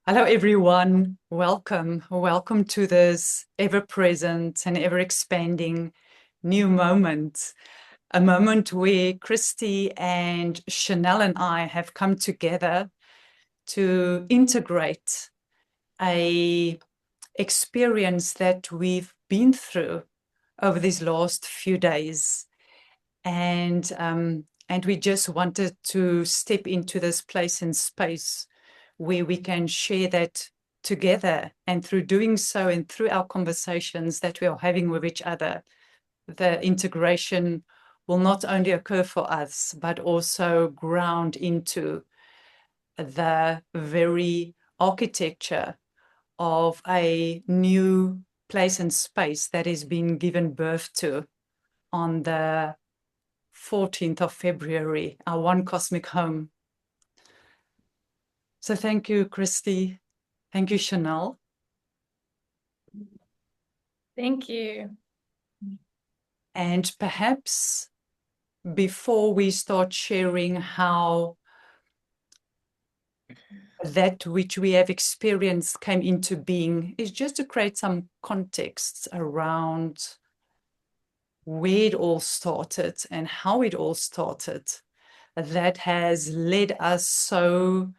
Hello, everyone. Welcome. Welcome to this ever-present and ever-expanding new moment. A moment where Christy and Chanel and I have come together to integrate a experience that we've been through over these last few days. And we just wanted to step into this place and space where we can share that together. And through doing so and through our conversations that we are having with each other, the integration will not only occur for us, but also ground into the very architecture of a new place and space that is being given birth to on the 14th of February, our one cosmic home. So thank you, Christy. Thank you, Chanel. Thank you. And perhaps before we start sharing how that which we have experienced came into being, is just to create some context around where it all started and how it all started, that has led us so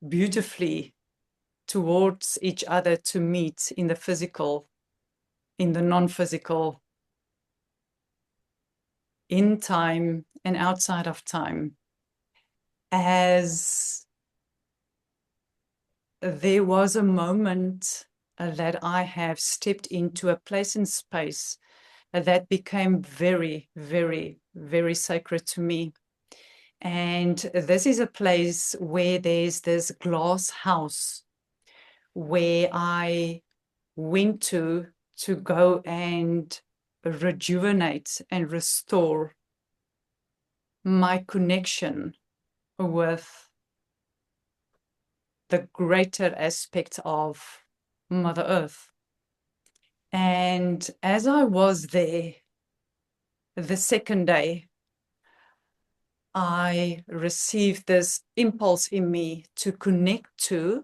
beautifully towards each other to meet in the physical, in the non-physical, in time and outside of time, as there was a moment that I have stepped into a place and space that became very, very, very sacred to me. And this is a place where there's this glass house where I went to go and rejuvenate and restore my connection with the greater aspect of Mother Earth. And as I was there, the second day, I received this impulse in me to connect to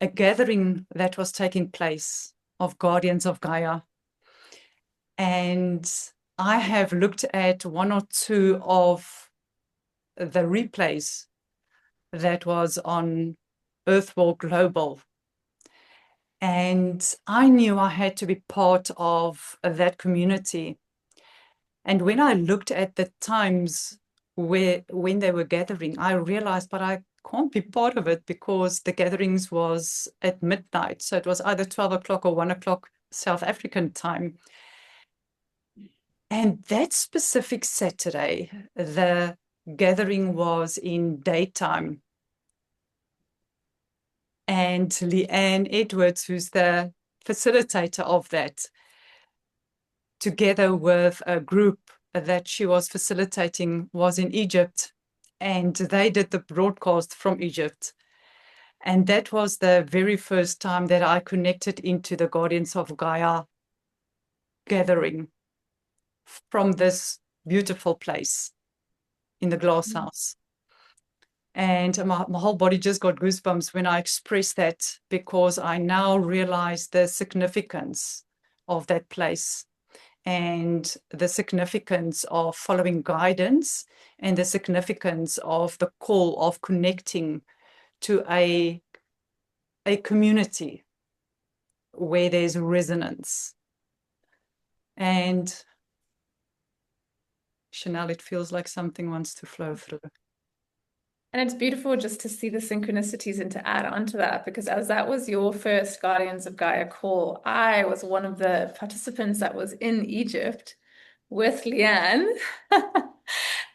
a gathering that was taking place of Guardians of Gaia. And I have looked at one or two of the replays that was on Earthwall Global. And I knew I had to be part of that community. And when I looked at the times when they were gathering, I realized, but I can't be part of it because the gatherings was at midnight. So it was either 12 o'clock or 1 o'clock South African time. And that specific Saturday, the gathering was in daytime. And Leanne Edwards, who's the facilitator of that, together with a group that she was facilitating, was in Egypt. And they did the broadcast from Egypt. And that was the very first time that I connected into the Guardians of Gaia gathering from this beautiful place in the glass house. And my whole body just got goosebumps when I expressed that, because I now realize the significance of that place and the significance of following guidance and the significance of the call of connecting to a community where there's resonance. And Chanel, it feels like something wants to flow through. And it's beautiful just to see the synchronicities and to add on to that, because as that was your first Guardians of Gaia call, I was one of the participants that was in Egypt with Leanne.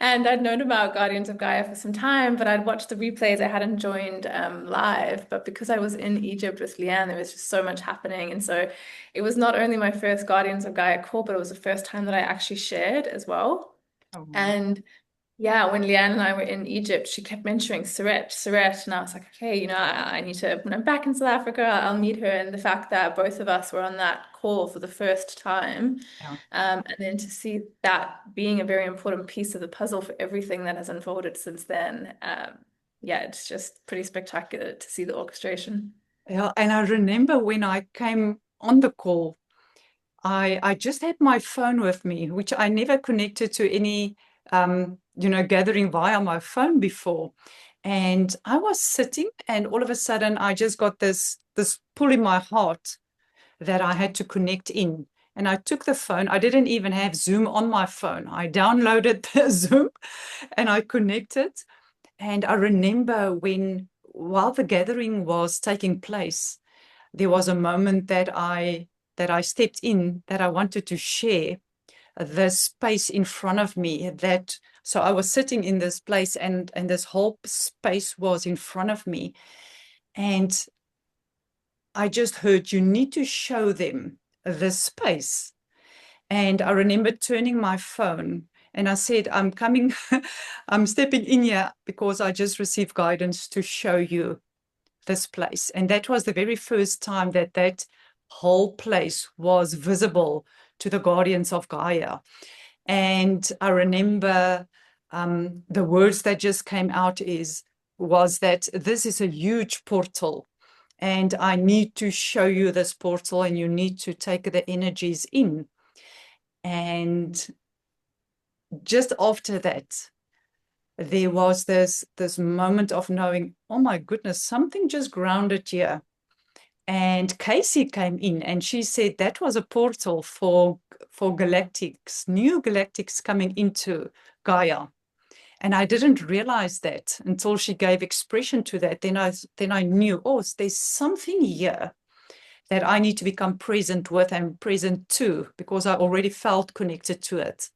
And I'd known about Guardians of Gaia for some time, but I'd watched the replays. I hadn't joined live, but because I was in Egypt with Leanne, there was just so much happening. And so it was not only my first Guardians of Gaia call, but it was the first time that I actually shared as well. Oh, And yeah, when Leanne and I were in Egypt, she kept mentioning Saret, and I was like, okay, I need to, when I'm back in South Africa, I'll meet her. And the fact that both of us were on that call for the first time, yeah. and then to see that being a very important piece of the puzzle for everything that has unfolded since then, yeah, it's just pretty spectacular to see the orchestration. Yeah, and I remember when I came on the call, I just had my phone with me, which I never connected to any gathering via my phone before. And I was sitting, and all of a sudden I just got this pull in my heart that I had to connect in. And I took the phone. I didn't even have Zoom on my phone. I downloaded the Zoom and I connected. And I remember while the gathering was taking place, there was a moment that I stepped in, that I wanted to share the space in front of me. So I was sitting in this place, and this whole space was in front of me. And I just heard, you need to show them this space. And I remember turning my phone and I said, I'm coming, I'm stepping in here because I just received guidance to show you this place. And that was the very first time that whole place was visible to the guardians of Gaia. And I remember the words that just came out was that this is a huge portal. And I need to show you this portal, and you need to take the energies in. And just after that, there was this moment of knowing, oh my goodness, something just grounded here. And Casey came in and she said that was a portal for galactics, new galactics coming into Gaia. And I didn't realize that until she gave expression to that. Then I knew, oh, there's something here that I need to become present with and present to, because I already felt connected to it.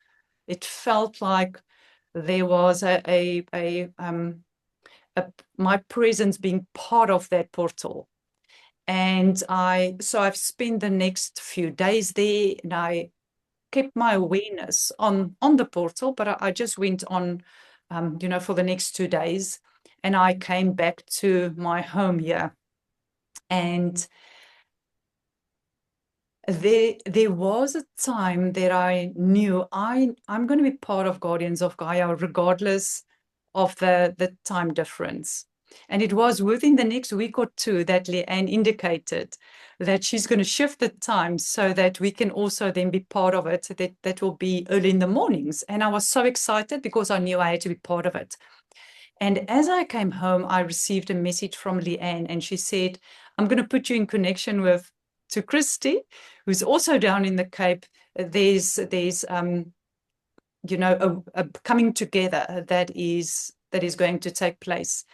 It felt like there was my presence being part of that portal. And I've spent the next few days there, and I kept my awareness on the portal, but I just went on, for the next 2 days, and I came back to my home here. And there was a time that I knew I'm going to be part of Guardians of Gaia, regardless of the time difference. And it was within the next week or two that Leanne indicated that she's going to shift the time so that we can also then be part of it. That will be early in the mornings. And I was so excited because I knew I had to be part of it. And as I came home, I received a message from Leanne, and she said, I'm going to put you in connection to Christy, who's also down in the Cape. There's a coming together that is going to take place.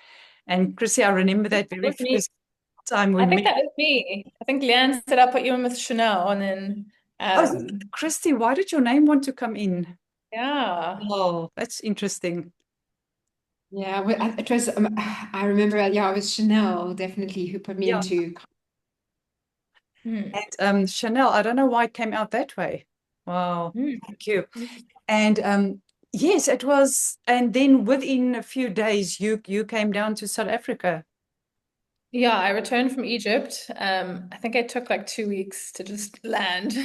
And Chrissy, I remember that very With me. first time we I think met. that was me. I think Leanne said I'll put you in with Chanel, and then Oh, Christy, why did your name want to come in? yeah. Oh, that's interesting. Yeah, well, it was, I remember, yeah, it was Chanel definitely who put me Yeah. into. And Chanel, I don't know why it came out that way. Wow, thank you. And yes, it was. And then within a few days, you came down to South Africa. Yeah, I returned from Egypt. I think I took like 2 weeks to just land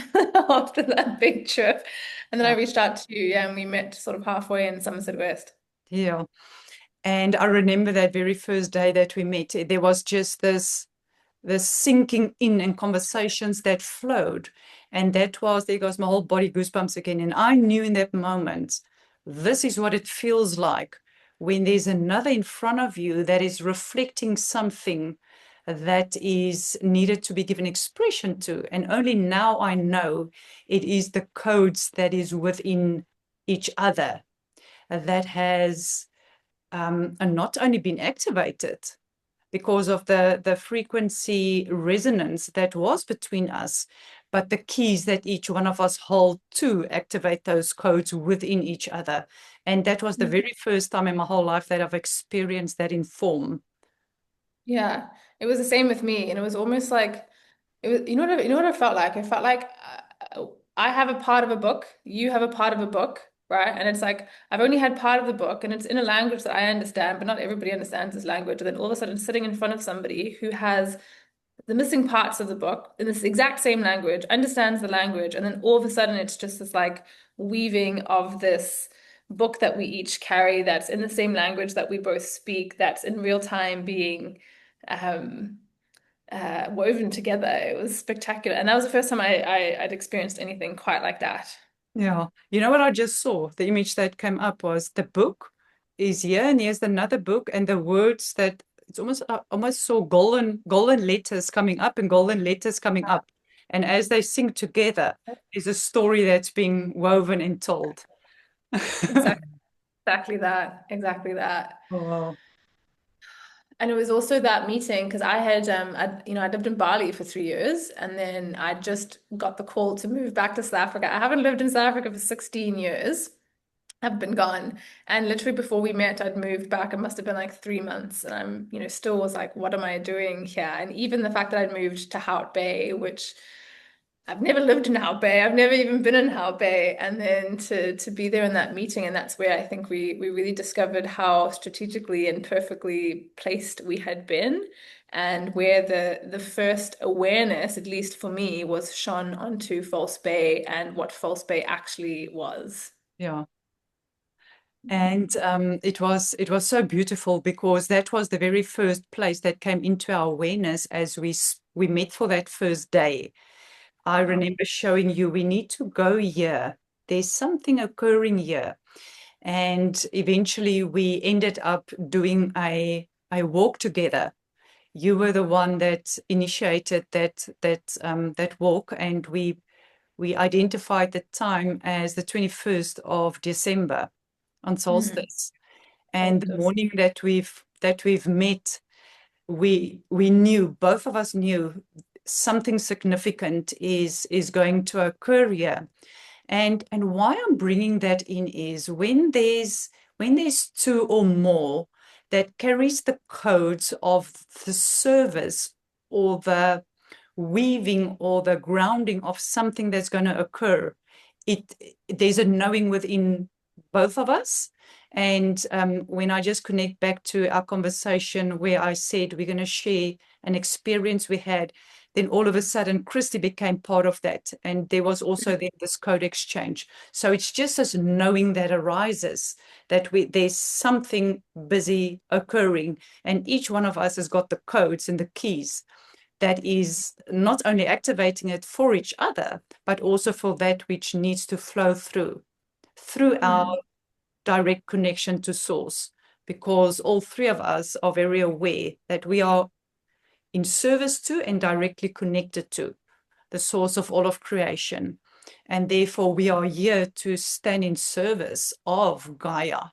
after that big trip. And then I reached out to you, yeah, and we met sort of halfway in Somerset West. Yeah. And I remember that very first day that we met, there was just this sinking in and conversations that flowed. And there goes my whole body goosebumps again. And I knew in that moment, this is what it feels like when there's another in front of you that is reflecting something that is needed to be given expression to. And only now I know it is the codes that is within each other that has not only been activated because of the frequency resonance that was between us, but the keys that each one of us hold to activate those codes within each other. And that was the very first time in my whole life that I've experienced that in form. Yeah, it was the same with me. And it was almost like, it was, you know what I felt like? I felt like I have a part of a book, you have a part of a book, right? And it's like I've only had part of the book, and it's in a language that I understand, but not everybody understands this language. And then all of a sudden, sitting in front of somebody who has the missing parts of the book in this exact same language, understands the language, and then all of a sudden, it's just this like weaving of this book that we each carry that's in the same language that we both speak, that's in real time being woven together. It was spectacular. And that was the first time I'd experienced anything quite like that. Yeah. You know what I just saw? The image that came up was the book is here, and here's another book, and the words that it's almost I almost saw golden letters coming up and golden letters coming up. And as they sing together, is a story that's being woven and told. Exactly that. Exactly that. Wow. And it was also that meeting because I had, I lived in Bali for 3 years, and then I just got the call to move back to South Africa. I haven't lived in South Africa for 16 years. I've been gone. And literally before we met, I'd moved back. It must have been like 3 months. And I'm, still was like, what am I doing here? And even the fact that I'd moved to Hout Bay, which I've never lived in Hout Bay. I've never even been in Hout Bay. And then to be there in that meeting, and that's where I think we really discovered how strategically and perfectly placed we had been, and where the first awareness, at least for me, was shone onto False Bay and what False Bay actually was. Yeah. And it was so beautiful because that was the very first place that came into our awareness as we met for that first day. I remember showing you we need to go here. There's something occurring here. And eventually we ended up doing a walk together. You were the one that initiated that walk, and we identified the time as the 21st of December on solstice. And the morning that we've met, we knew, both of us knew something significant is going to occur here. And why I'm bringing that in is when there's two or more that carries the codes of the service or the weaving or the grounding of something that's going to occur, there's a knowing within both of us. And when I just connect back to our conversation where I said we're going to share an experience we had, then all of a sudden Christy became part of that. And there was also this code exchange. So it's just this knowing that arises that there's something busy occurring, and each one of us has got the codes and the keys that is not only activating it for each other, but also for that which needs to flow through our direct connection to source, because all three of us are very aware that we are in service to and directly connected to the source of all of creation. And therefore we are here to stand in service of Gaia,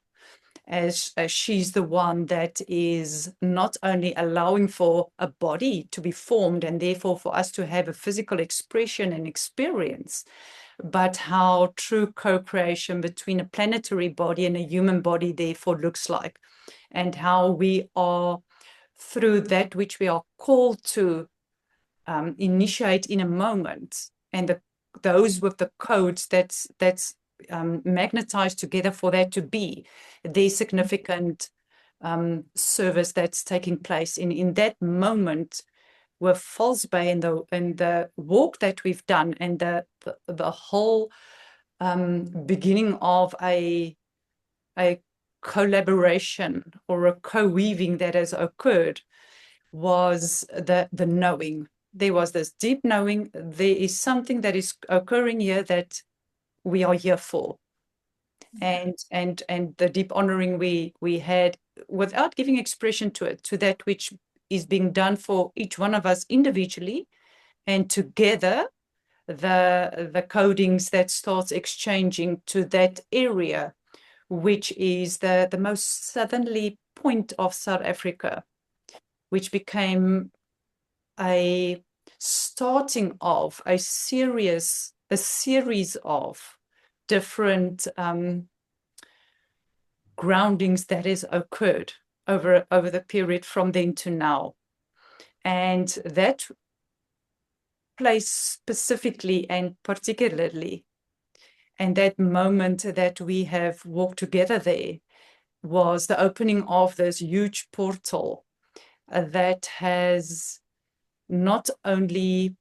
as she's the one that is not only allowing for a body to be formed and therefore for us to have a physical expression and experience, but how true co-creation between a planetary body and a human body therefore looks like, and how we are, through that which we are called to initiate in a moment, and those with the codes that's magnetized together for that to be the significant service that's taking place in that moment with False Bay and the walk that we've done, and the whole beginning of a collaboration or a co-weaving that has occurred was the knowing. There was this deep knowing there is something that is occurring here that we are here for. And the deep honoring we had, without giving expression to it, to that which is being done for each one of us individually, and together the codings that starts exchanging to that area, which is the most southerly point of South Africa, which became a starting of a series of different groundings that has occurred over the period from then to now. And that place specifically and particularly, and that moment that we have walked together there, was the opening of this huge portal that has not only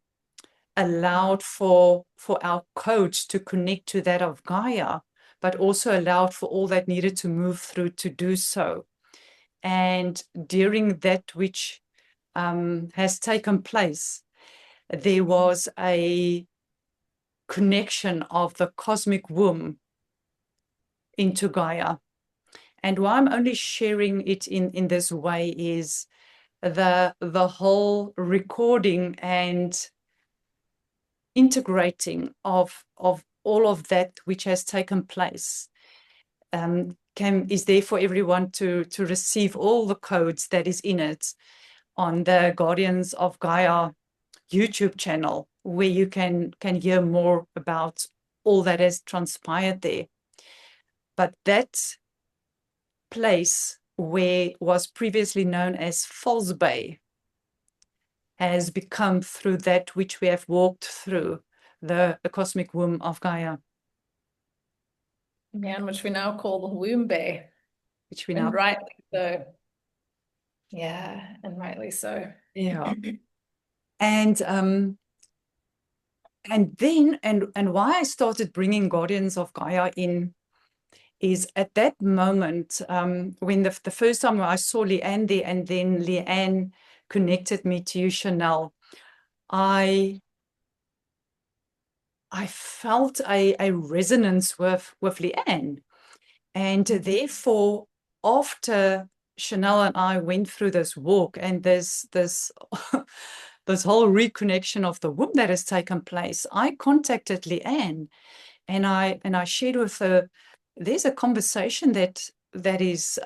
allowed for our codes to connect to that of Gaia, but also allowed for all that needed to move through to do so. And during that which has taken place, there was a connection of the cosmic womb into Gaia. And why I'm only sharing it in this way is the whole recording and integrating of all of that which has taken place is there for everyone to receive all the codes that is in it on the Guardians of Gaia YouTube channel, where you can hear more about all that has transpired there. But that place where was previously known as Falls Bay has become, through that which we have walked through, the cosmic womb of Gaia. Yeah, which we now call the Womb Bay. Which we And now... rightly so. Yeah, and rightly so. Yeah. And then why I started bringing Guardians of Gaia in is at that moment, when the first time I saw Leanne there, and then Leanne connected me to you, Chanel, I felt a resonance with Leanne. And therefore, after Chanel and I went through this walk and this this whole reconnection of the womb that has taken place, I contacted Leanne, and I shared with her, there's a conversation that is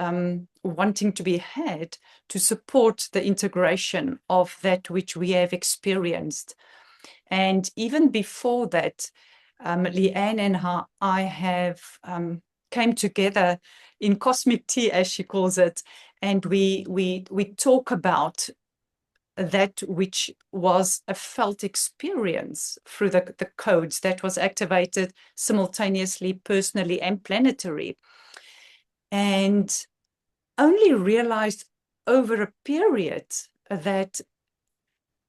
wanting to be had to support the integration of that which we have experienced. And even before that, Leanne and I have came together in cosmic tea, as she calls it, and we talk about that which was a felt experience through the codes that was activated simultaneously, personally and planetary, and only realized over a period that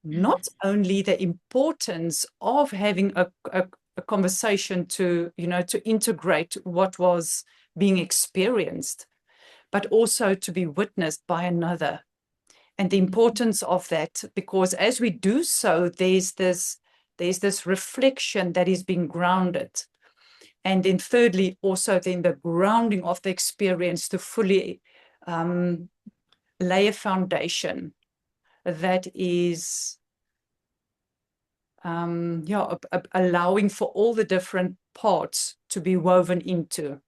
not only the importance of having a conversation to integrate what was being experienced, but also to be witnessed by another, and the importance of that, because as we do so, there's this reflection that is being grounded. And then thirdly, also then the grounding of the experience to fully lay a foundation that is allowing for all the different parts to be woven into.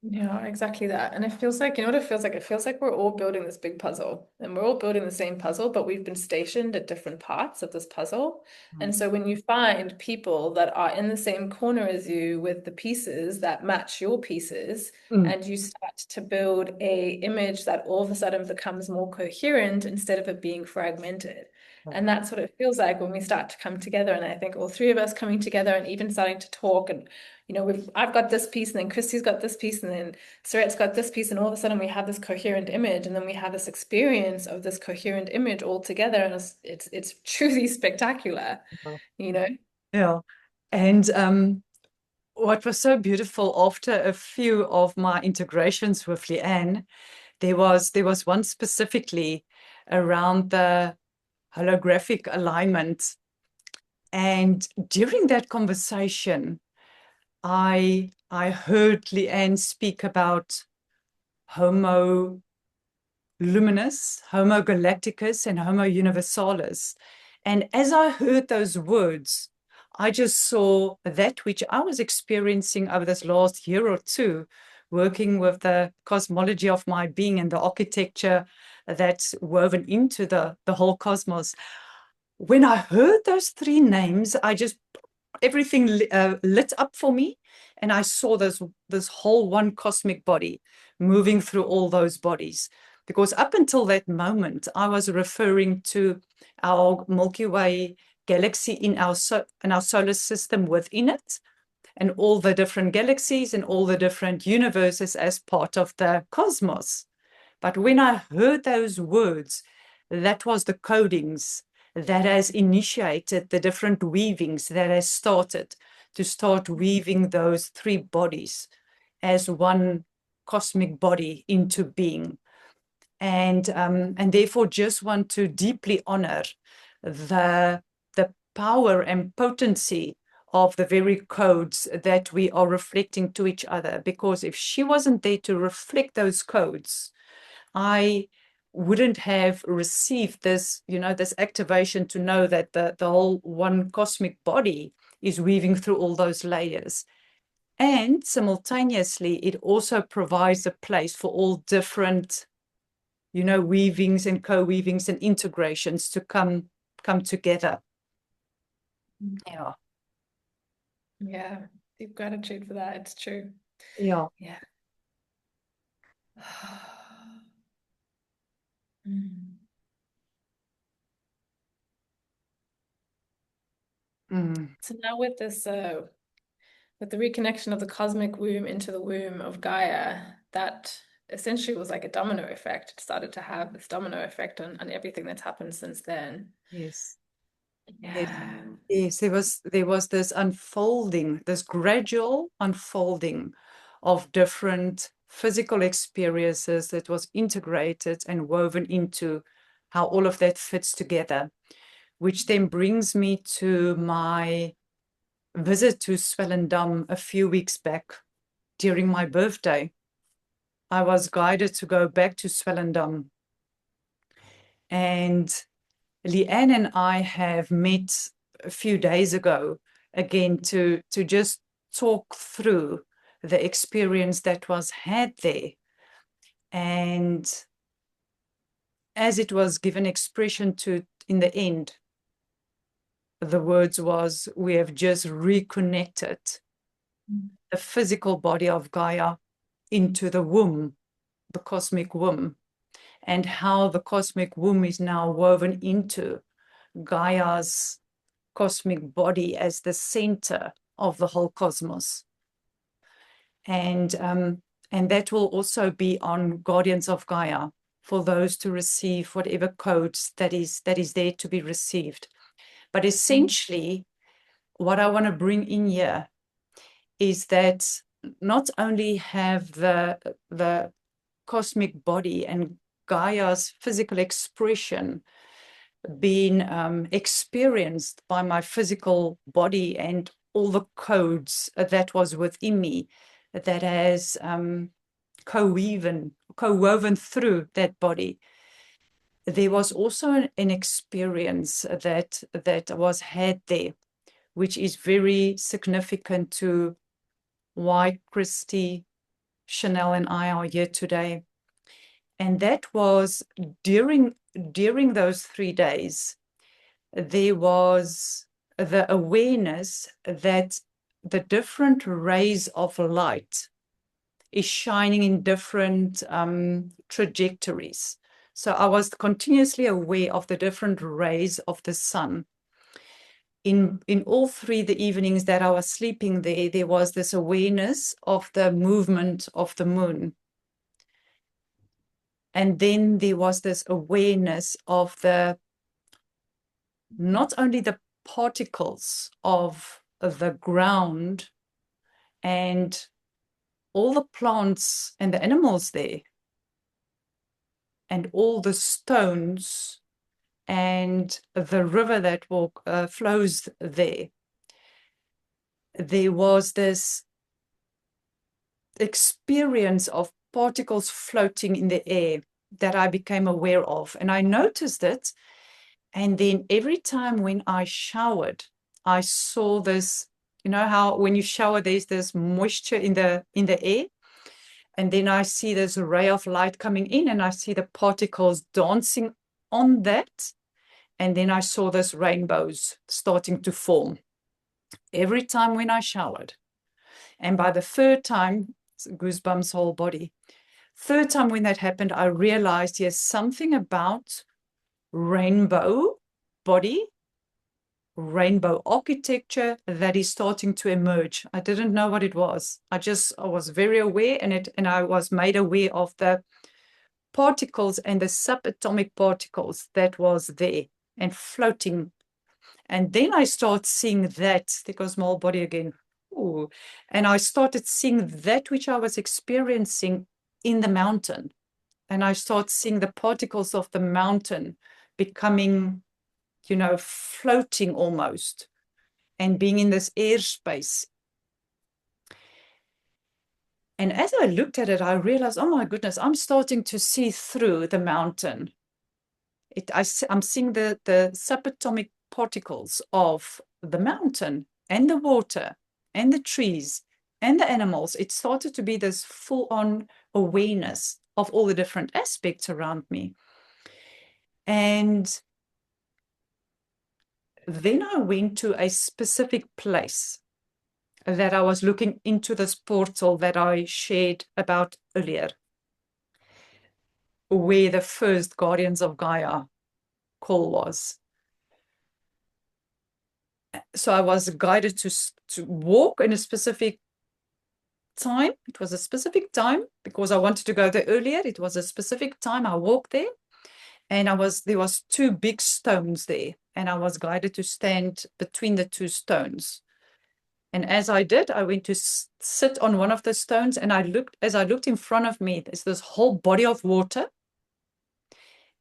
Yeah, exactly that. And it feels like, you know what it feels like? It feels like we're all building this big puzzle, and we're all building the same puzzle, but we've been stationed at different parts of this puzzle. And so when you find people that are in the same corner as you with the pieces that match your pieces, and you start to build a image that all of a sudden becomes more coherent instead of it being fragmented. And that's what it feels like when we start to come together. And I think all three of us coming together and even starting to talk, and I've got this piece, and then Christy's got this piece, and then Saret's got this piece, and all of a sudden we have this coherent image, and then we have this experience of this coherent image all together, and it's truly spectacular, Yeah. And what was so beautiful, after a few of my integrations with Leanne, there was one specifically around the holographic alignment. And during that conversation, I heard Leanne speak about Homo luminous, Homo galacticus, and Homo universalis. And as I heard those words, I just saw that which I was experiencing over this last year or two, working with the cosmology of my being and the architecture that's woven into the whole cosmos. When I heard those three names, everything lit up for me, and I saw this whole one cosmic body moving through all those bodies. Because up until that moment, I was referring to our Milky Way galaxy in our solar system within it, and all the different galaxies and all the different universes as part of the cosmos. But when I heard those words, that was the codings that has initiated the different weavings that has started to start weaving those three bodies as one cosmic body into being. And therefore just want to deeply honor the power and potency of the very codes that we are reflecting to each other. Because if she wasn't there to reflect those codes, I wouldn't have received this, this activation to know that the whole one cosmic body is weaving through all those layers. And simultaneously, it also provides a place for all different, weavings and co-weavings and integrations to come together. Yeah. Yeah. Deep gratitude for that. It's true. Yeah. Yeah. So now with this, with the reconnection of the cosmic womb into the womb of Gaia, that essentially was like a domino effect. It started to have this domino effect on everything that's happened since then. Yes. Yeah. Yes, there was this unfolding, this gradual unfolding of different physical experiences that was integrated and woven into how all of that fits together, which then brings me to my visit to Swellendam a few weeks back during my birthday. I was guided to go back to Swellendam, and Leanne and I have met a few days ago again to just talk through the experience that was had there. And as it was given expression to in the end, the words was, we have just reconnected the physical body of Gaia into the womb, the cosmic womb, and how the cosmic womb is now woven into Gaia's cosmic body as the center of the whole cosmos. And that will also be on Guardians of Gaia for those to receive whatever codes that is there to be received. But essentially, what I want to bring in here is that not only have the cosmic body and Gaia's physical expression been experienced by my physical body and all the codes that was within me that has co-woven through that body. There was also an experience that was had there, which is very significant to why Christy, Chanel, and I are here today. And that was during those 3 days, there was the awareness that the different rays of light is shining in different trajectories. So I was continuously aware of the different rays of the sun. In all 3 the evenings that I was sleeping there was this awareness of the movement of the moon. And then there was this awareness of not only the particles of the ground and all the plants and the animals there, and all the stones and the river that flows there. There was this experience of particles floating in the air that I became aware of, and I noticed it. And then every time when I showered, I saw this, how when you shower, there's this moisture in the air. And then I see this ray of light coming in and I see the particles dancing on that. And then I saw those rainbows starting to form every time when I showered. And by the 3rd time, goosebumps whole body. 3rd time when that happened, I realized, yes, something about rainbow body, rainbow architecture that is starting to emerge. I didn't know what it was. I was very aware, and I was made aware of the particles and the subatomic particles that was there and floating. And then I start seeing that, the cosmol body again, ooh. And I started seeing that which I was experiencing in the mountain. And I started seeing the particles of the mountain becoming, you know, floating almost and being in this airspace. And as I looked at it, I realized, oh my goodness, I'm starting to see through the mountain. I'm seeing the subatomic particles of the mountain and the water and the trees and the animals. It started to be this full-on awareness of all the different aspects around me. And then I went to a specific place that I was looking into, this portal that I shared about earlier, where the first Guardians of Gaia call was. So I was guided to walk in a specific time. It was a specific time because I wanted to go there earlier. It was a specific time. I walked there, and there was two big stones there, and I was guided to stand between the two stones. And as I did, I went to sit on one of the stones, and as I looked in front of me, there's this whole body of water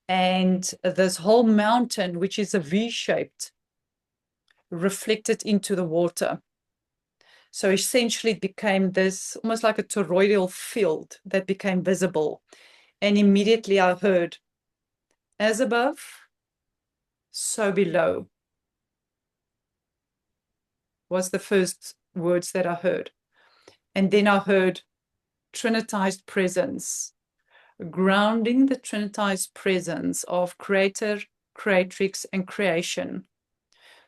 and this whole mountain, which is a V-shaped, reflected into the water. So essentially it became this almost like a toroidal field that became visible. And immediately I heard, as above, so below, was the first words that I heard. And then I heard Trinitized Presence, grounding the Trinitized Presence of Creator, Creatrix, and Creation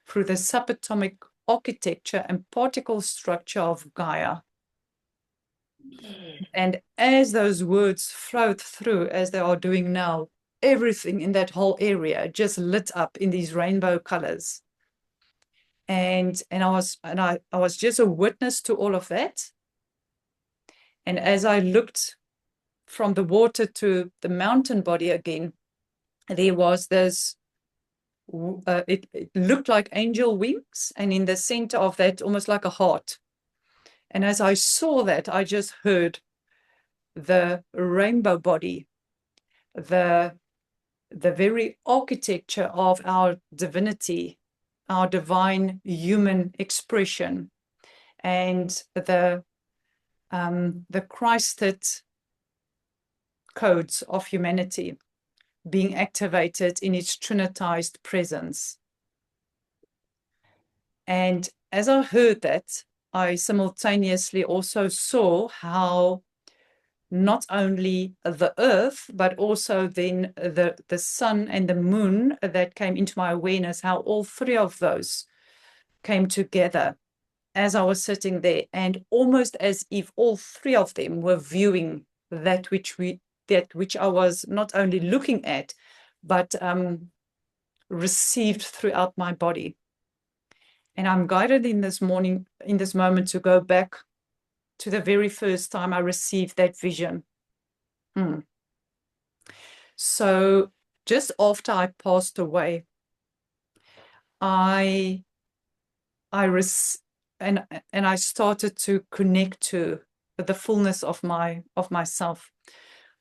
through the subatomic architecture and particle structure of Gaia. And as those words flowed through, as they are doing now, everything in that whole area just lit up in these rainbow colors. And I was just a witness to all of that. And as I looked from the water to the mountain body again, there was this, it looked like angel wings, and in the center of that, almost like a heart. And as I saw that, I just heard the rainbow body, the very architecture of our divinity, our divine human expression, and the Christed codes of humanity being activated in its Trinitized presence. And as I heard that, I simultaneously also saw how not only the earth, but also then the sun and the moon that came into my awareness, how all three of those came together as I was sitting there, and almost as if all three of them were viewing that which I was not only looking at, but received throughout my body. And I'm guided in this moment, to go back to the very first time I received that vision. So just after I passed away, I started to connect to the fullness of myself.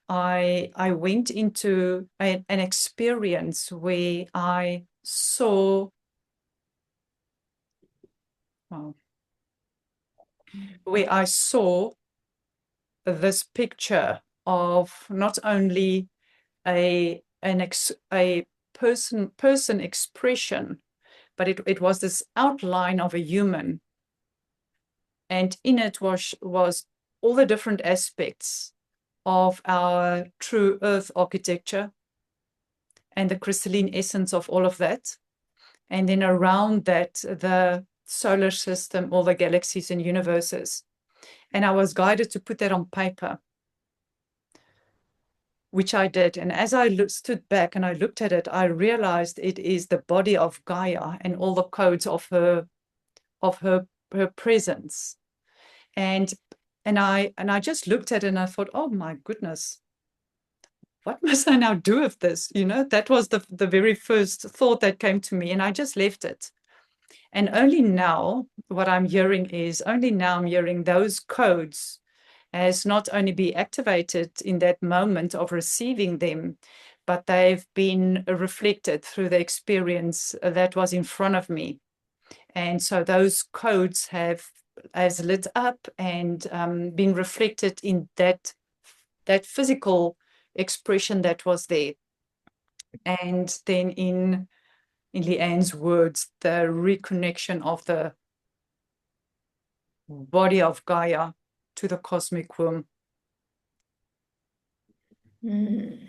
I went into an experience where I saw, this picture of not only a person expression, but it was this outline of a human, and in it was all the different aspects of our true earth architecture and the crystalline essence of all of that. And then around that, the solar system, all the galaxies and universes. And I was guided to put that on paper, which I did. And as I stood back and I looked at it, I realized it is the body of Gaia and all the codes of her presence. And I just looked at it and I thought, oh my goodness, what must I now do with this? You know, that was the very first thought that came to me, and I just left it. And only now, what I'm hearing is only now I'm hearing those codes as not only be activated in that moment of receiving them, but they've been reflected through the experience that was in front of me. And so those codes have as lit up and been reflected in that physical expression that was there. And then in Leanne's words, the reconnection of the body of Gaia to the cosmic womb. Mm.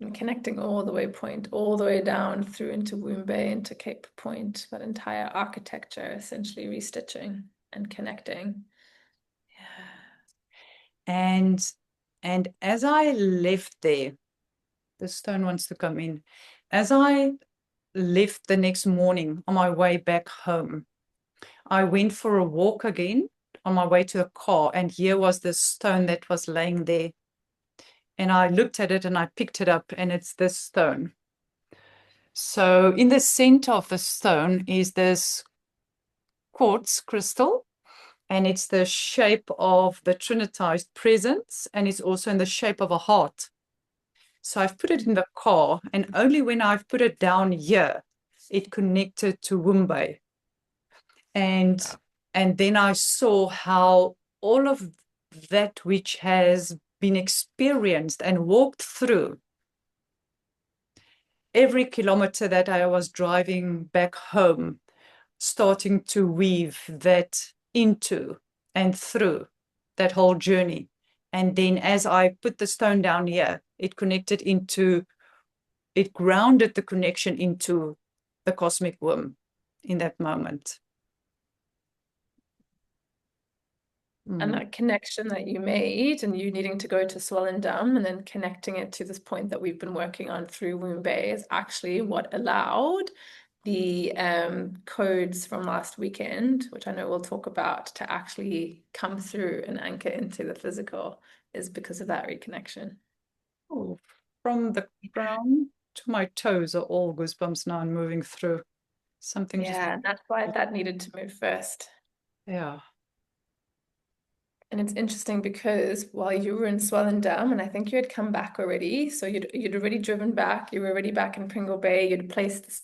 And connecting all the way down through into Womb Bay, into Cape Point, that entire architecture essentially restitching and connecting. And as I left there, the stone wants to come in. As I left the next morning on my way back home, I went for a walk again on my way to the car, and here was the stone that was laying there. And I looked at it and I picked it up, and it's this stone. So in the center of the stone is this quartz crystal, and it's the shape of the Trinitized Presence, and it's also in the shape of a heart. So I've put it in the car, and only when I've put it down here, it connected to Wombe. And then I saw how all of that which has been experienced and walked through every kilometer that I was driving back home, starting to weave that into and through that whole journey. And then as I put the stone down here, it grounded the connection into the cosmic womb in that moment. And that connection that you made, and you needing to go to Swellendam and then connecting it to this point that we've been working on through Womb Bay, is actually what allowed the codes from last weekend, which I know we'll talk about, to actually come through and anchor into the physical, is because of that reconnection. Oh, from the crown to my toes are all goosebumps now and moving through. Something just, Yeah, and that's why that needed to move first. yeah. And it's interesting because while you were in Swellendam, and I think you had come back already, so you'd already driven back, you were already back in Pringle Bay, you'd placed the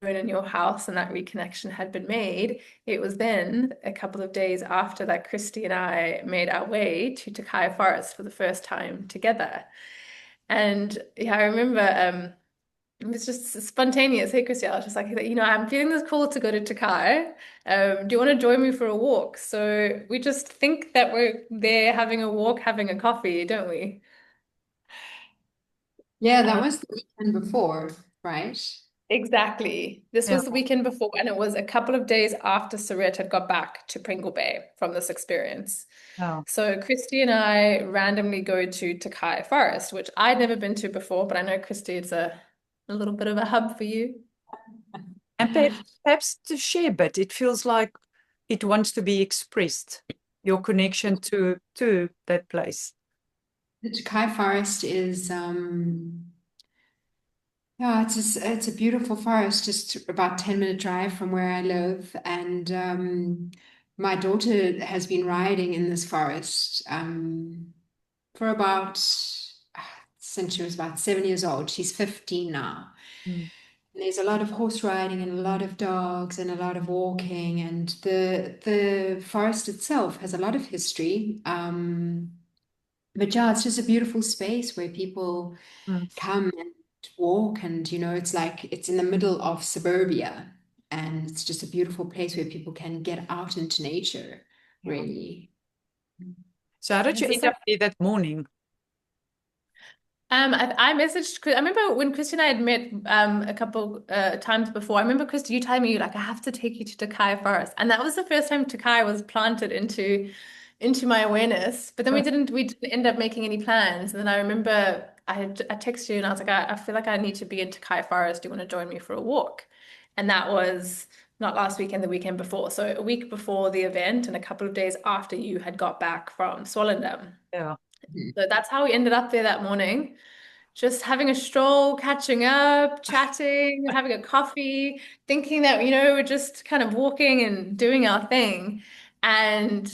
stone in your house, and that reconnection had been made. It was then a couple of days after that Christy and I made our way to Tokai Forest for the first time together. And yeah, I remember it was just spontaneous. Hey, Christy, I was just like, I'm feeling this call to go to Tokai. Do you want to join me for a walk? So we just think that we're there having a walk, having a coffee, don't we? Yeah, that was the weekend before, right? Exactly. This Yeah. was the weekend before, and it was a couple of days after Sarit had got back to Pringle Bay from this experience. Oh. So Christy and I randomly go to Tokai Forest, which I'd never been to before, but I know, Christy, it's a little bit of a hub for you. And perhaps to share, but it feels like it wants to be expressed, your connection to that place. The Tokai Forest is yeah, it's a beautiful forest, just about 10-minute drive from where I live. And my daughter has been riding in this forest for about since she was about 7 years old. She's 15 now. Mm. There's a lot of horse riding and a lot of dogs and a lot of walking, and the forest itself has a lot of history. But yeah, it's just a beautiful space where people come and walk, and it's like it's in the middle of suburbia, and it's just a beautiful place where people can get out into nature, really. So how did you end up there that morning? I messaged Chris. I remember when Christy and I had met a couple times before. I remember, Christy, you telling me, like, I have to take you to Tokai Forest, and that was the first time Tokai was planted into my awareness. But then we didn't end up making any plans. And then I remember I texted you and I was like, I feel like I need to be in Tokai Forest. Do you want to join me for a walk? And that was not last weekend, the weekend before. So a week before the event and a couple of days after you had got back from Swellendam. Yeah. So that's how we ended up there that morning. just having a stroll, catching up, chatting, having a coffee, thinking that, we're just kind of walking and doing our thing. And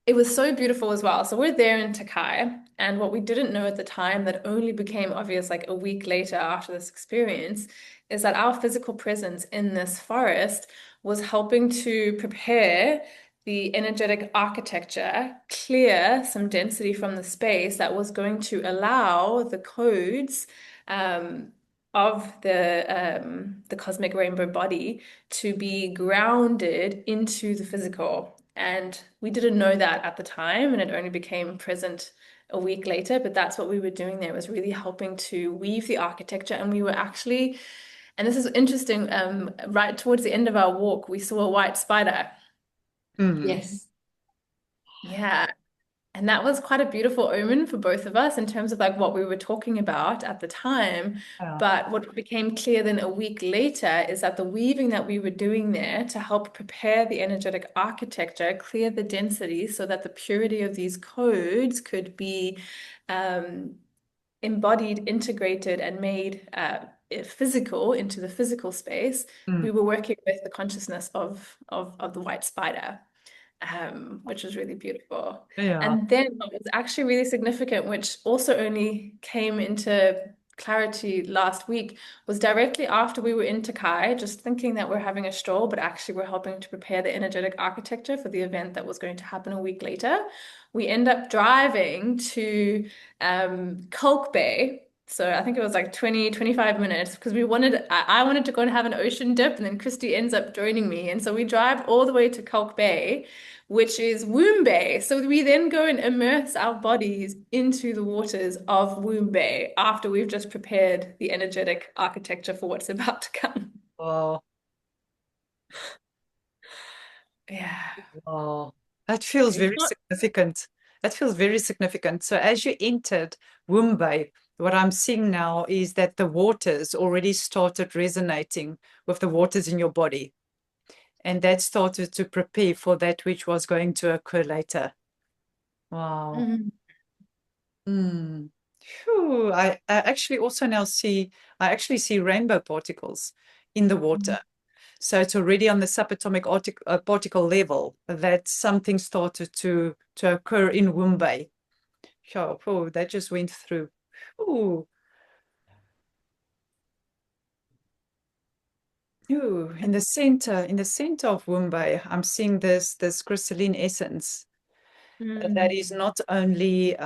it was so beautiful as well. So we're there in Tokai, and what we didn't know at the time that only became obvious like a week later after this experience is that our physical presence in this forest was helping to prepare the energetic architecture, clear some density from the space that was going to allow the codes of the cosmic rainbow body to be grounded into the physical. And we didn't know that at the time, and it only became present a week later. But that's what we were doing there, was really helping to weave the architecture. And we were actually, and this is interesting, right towards the end of our walk, we saw a white spider. Yes. Yeah. And that was quite a beautiful omen for both of us in terms of like what we were talking about at the time. Yeah. But what became clear then a week later is that the weaving that we were doing there to help prepare the energetic architecture, clear the density so that the purity of these codes could be embodied, integrated, and made physical into the physical space. We were working with the consciousness of the white spider. Which was really beautiful. Yeah. And then what was actually really significant, which also only came into clarity last week, was directly after we were in Tokai, just thinking that we're having a stroll, but actually we're helping to prepare the energetic architecture for the event that was going to happen a week later. We end up driving to Kalk Bay. So I think it was like 20, 25 minutes because I wanted to go and have an ocean dip, and then Christy ends up joining me. And so we drive all the way to Kalk Bay, which is Womb Bay. So we then go and immerse our bodies into the waters of Womb Bay after we've just prepared the energetic architecture for what's about to come. Wow. Yeah. Wow. That feels It's very not significant. That feels very significant. So as you entered Wombai, what I'm seeing now is that the waters already started resonating with the waters in your body. And that started to prepare for that which was going to occur later. Wow. Mhm. Phew. I actually also now see, I actually see rainbow particles in the water. So it's already on the subatomic particle level that something started to occur in Wombai. Sure. Oh, that just went through. Ooh. Ooh. In the center of Wombai, I'm seeing this crystalline essence that is not only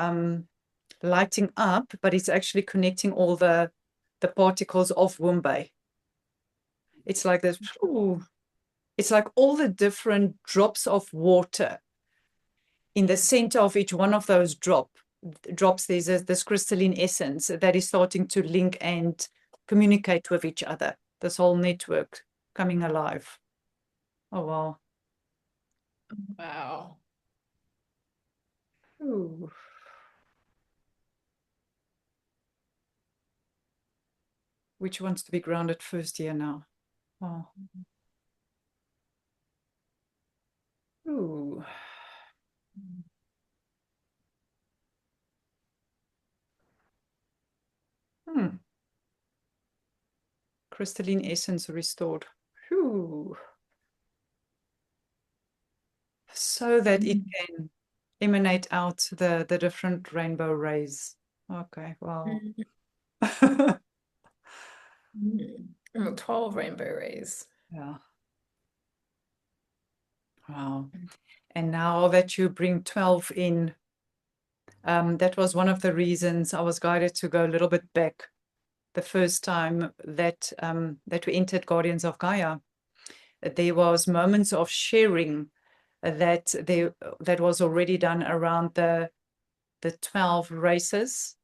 lighting up, but it's actually connecting all the particles of Wombai. It's like this. Ooh. It's like all the different drops of water. In the center of each one of those drops, there's this crystalline essence that is starting to link and communicate with each other. This whole network coming alive. Oh, wow. Wow. Ooh. Which wants to be grounded first here now? Oh. Ooh. Crystalline essence restored. Ooh. So that it can emanate out the different rainbow rays. Okay, wow. 12 rainbow rays. Yeah. Wow. And now that you bring 12 in, that was one of the reasons I was guided to go a little bit back the first time that that we entered Guardians of Gaia. There was moments of sharing that was already done around the 12 races,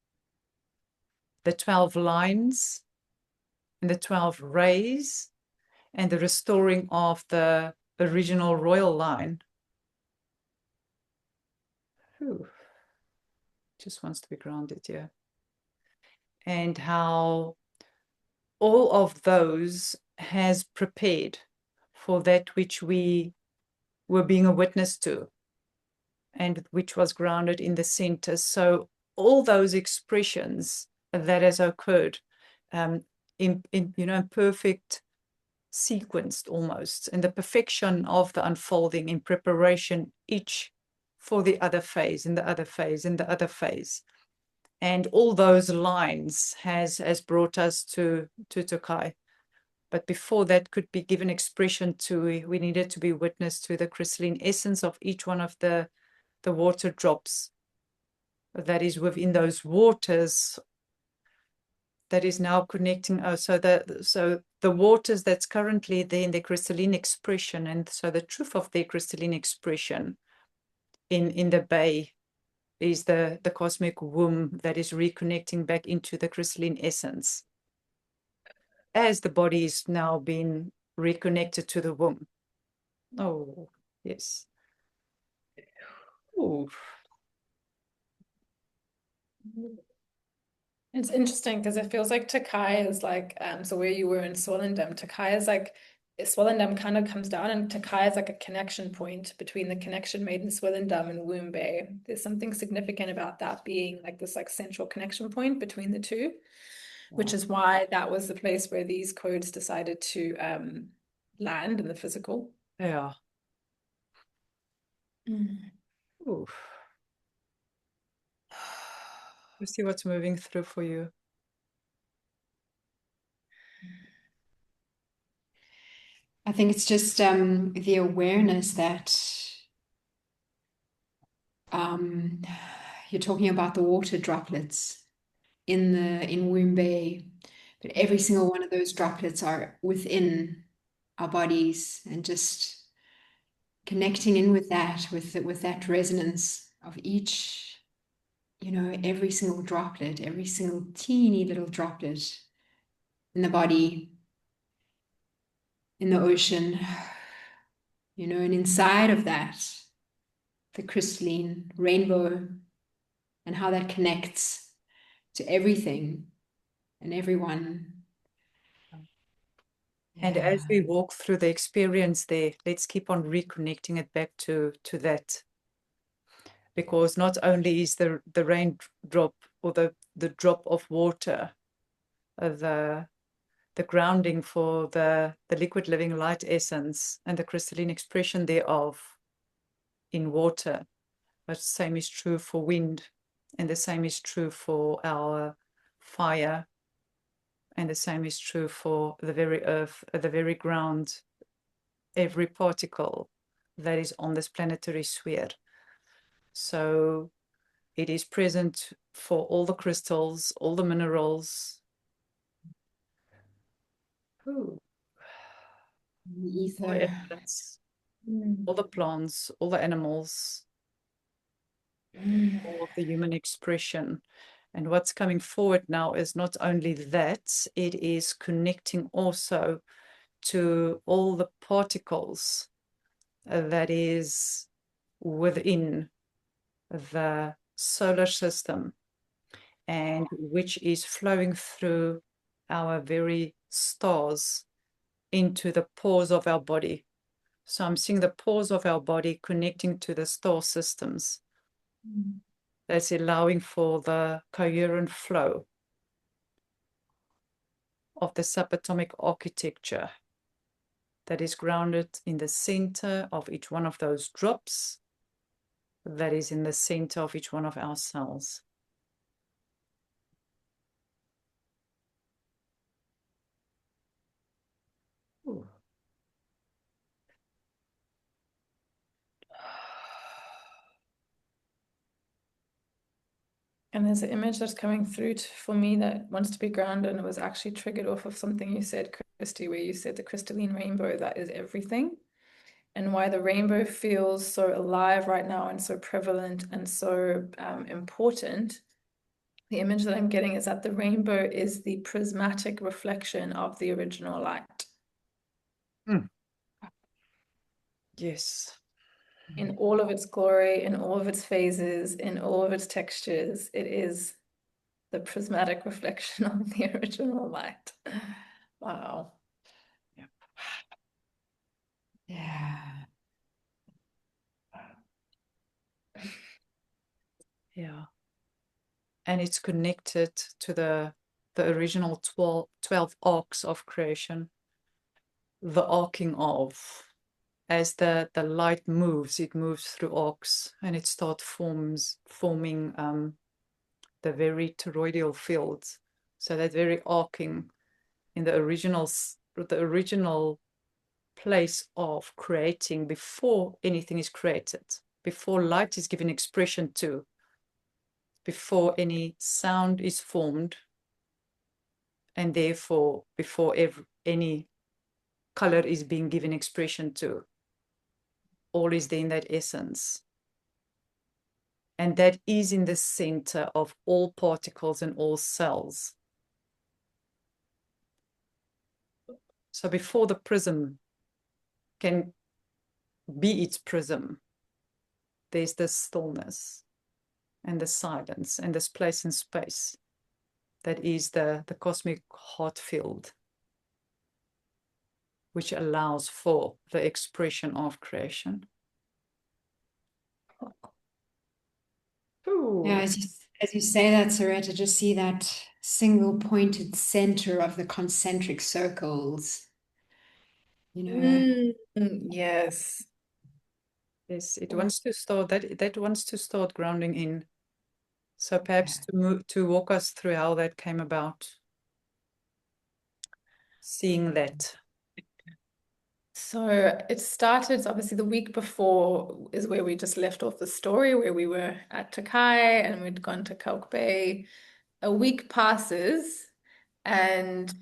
the 12 lines, and the 12 rays, and the restoring of the original royal line. Whew. Just wants to be grounded, yeah. And how all of those has prepared for that which we were being a witness to and which was grounded in the center. So all those expressions that has occurred in perfect sequenced almost, and the perfection of the unfolding in preparation each for the other phase, and the other phase, and the other phase. And all those lines has brought us to Tokai. But before that could be given expression to, we needed to be witness to the crystalline essence of each one of the water drops that is within those waters, that is now connecting. So the waters that's currently there in their crystalline expression, and so the truth of their crystalline expression in the bay is the cosmic womb that is reconnecting back into the crystalline essence, as the body is now being reconnected to the womb. Oh, yes. Ooh. It's interesting because it feels like Tokai is like, so where you were in Swellendam, Tokai is like, Swellendam kind of comes down, and Tokai is like a connection point between the connection made in Swellendam and Womb Bay. There's something significant about that being like this like central connection point between the two, which is why that was the place where these codes decided to land in the physical. Yeah. Ooh. Let's see what's moving through for you. I think it's just the awareness that you're talking about the water droplets in Womb Bay, but every single one of those droplets are within our bodies, and just connecting in with that, with that resonance of each, every single droplet, every single teeny little droplet in the body, in the ocean, and inside of that, the crystalline rainbow, and how that connects to everything and everyone. And as we walk through the experience there, let's keep on reconnecting it back to that. Because not only is the raindrop or the drop of water the grounding for the liquid living light essence and the crystalline expression thereof in water, but the same is true for wind, and the same is true for our fire, and the same is true for the very earth, the very ground, every particle that is on this planetary sphere. So it is present for all the crystals, all the minerals, The ether. all the elements, all the plants, all the animals, all of the human expression. And what's coming forward now is not only that, it is connecting also to all the particles that is within the solar system, and which is flowing through our very stars into the pores of our body. So I'm seeing the pores of our body connecting to the star systems. That's allowing for the coherent flow of the subatomic architecture that is grounded in the center of each one of those drops, that is in the center of each one of our cells. Ooh. And there's an image that's coming through for me that wants to be grounded, and it was actually triggered off of something you said, Christy, where you said the crystalline rainbow, that is everything, and why the rainbow feels so alive right now and so prevalent and so important. The image that I'm getting is that the rainbow is the prismatic reflection of the original light. Yes. In all of its glory, in all of its phases, in all of its textures, it is the prismatic reflection of the original light. Wow. Yep. Yeah. Yeah. and it's connected to the original 12 arcs of creation. The arcing of, as the light moves, it moves through arcs, and it starts forming the very toroidal fields. So that very arcing in the original place of creating, before anything is created, before light is given expression to, before any sound is formed, and therefore before any color is being given expression to. All is there in that essence. And that is in the center of all particles and all cells. So before the prism can be its prism, there's this stillness and the silence and this place in space that is the cosmic heart field, which allows for the expression of creation. Ooh. Yeah, as you say that, Sarette, I just see that single pointed center of the concentric circles. You know, Yes. Yes, it wants to start that wants to start grounding in. So perhaps to walk us through how that came about. Seeing that. So it started, obviously the week before is where we just left off the story, where we were at Tokai and we'd gone to Kalk Bay. A week passes, and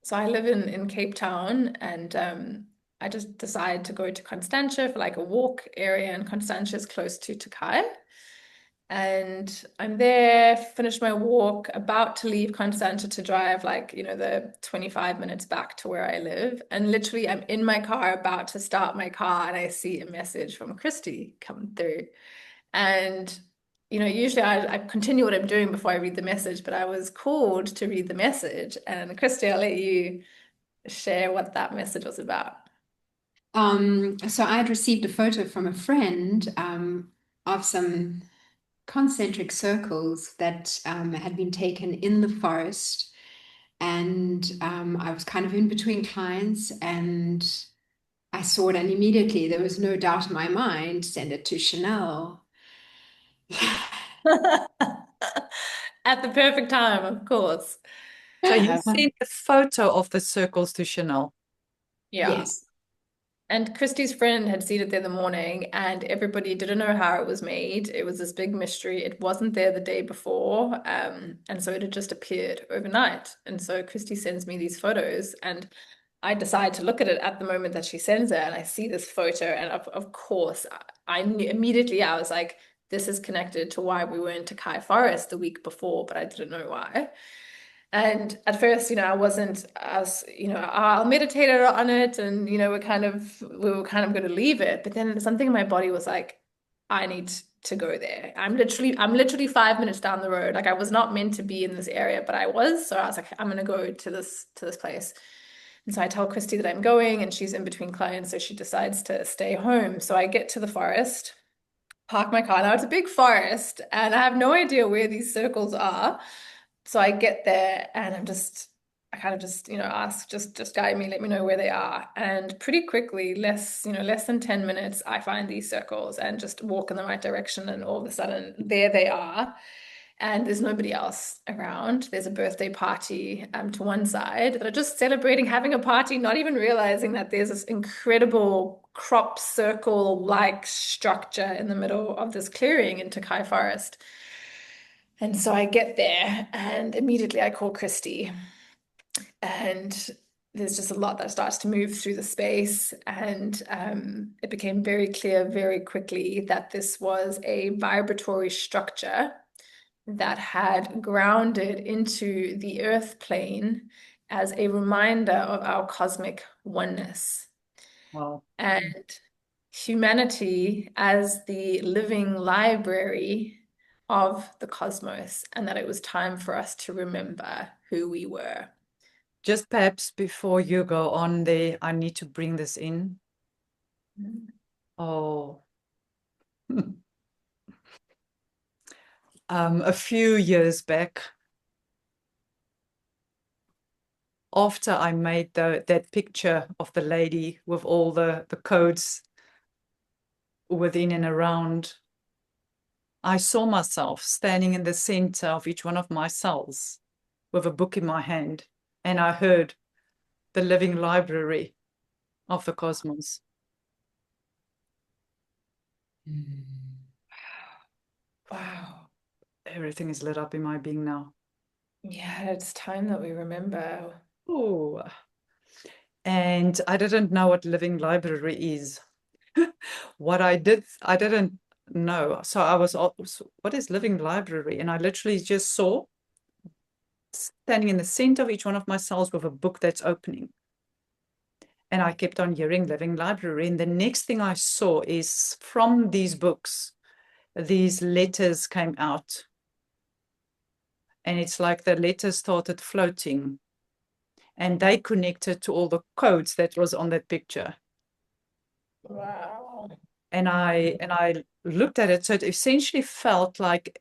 so I live in Cape Town, and I just decided to go to Constantia for like a walk area, and Constantia is close to Tokai. And I'm there, finished my walk, about to leave Constantia to drive like, the 25 minutes back to where I live. And literally I'm in my car about to start my car and I see a message from Christy come through. And, usually I continue what I'm doing before I read the message, but I was called to read the message. And Christy, I'll let you share what that message was about. so I'd received a photo from a friend of some concentric circles that had been taken in the forest. And I was kind of in between clients, and I saw it, and immediately there was no doubt in my mind, send it to Chanel. At the perfect time, of course. So you sent a photo of the circles to Chanel. Yeah. Yes. And Christy's friend had seen it there the morning, and everybody didn't know how it was made. It was this big mystery. It wasn't there the day before, and so it had just appeared overnight. And so Christy sends me these photos, and I decide to look at it at the moment that she sends it, and I see this photo, and of course, I knew immediately. I was like, "This is connected to why we were in Tokai Forest the week before," but I didn't know why. And at first, I wasn't as, I'll meditate on it, and we were kind of going to leave it. But then something in my body was like, I need to go there. I'm literally 5 minutes down the road. Like, I was not meant to be in this area, but I was. So I was like, I'm gonna go to this place. And so I tell Christy that I'm going, and she's in between clients, so she decides to stay home. So I get to the forest, park my car. Now it's a big forest, and I have no idea where these circles are. So I get there, and I kind of just, ask, just guide me, let me know where they are. And pretty quickly, less than 10 minutes, I find these circles and just walk in the right direction. And all of a sudden, there they are. And there's nobody else around. There's a birthday party to one side that are just celebrating, having a party, not even realizing that there's this incredible crop circle-like structure in the middle of this clearing in Tokai Forest. And so I get there, and immediately I call Christy, and there's just a lot that starts to move through the space. And it became very clear very quickly that this was a vibratory structure that had grounded into the earth plane as a reminder of our cosmic oneness. Wow. And humanity as the living library of the cosmos, and that it was time for us to remember who we were. Just perhaps before you go on there, I need to bring this in. Oh. a few years back, after I made that picture of the lady with all the codes within and around, I saw myself standing in the center of each one of my cells with a book in my hand, and I heard the living library of the cosmos. Wow. Everything is lit up in my being now. Yeah, it's time that we remember. Oh, and I didn't know what living library is. What I didn't know. So I was, what is living library? And I literally just saw standing in the center of each one of my cells with a book that's opening. And I kept on hearing living library. And the next thing I saw is from these books, these letters came out. And it's like the letters started floating. And they connected to all the codes that was on that picture. Wow. And I looked at it. So it essentially felt like,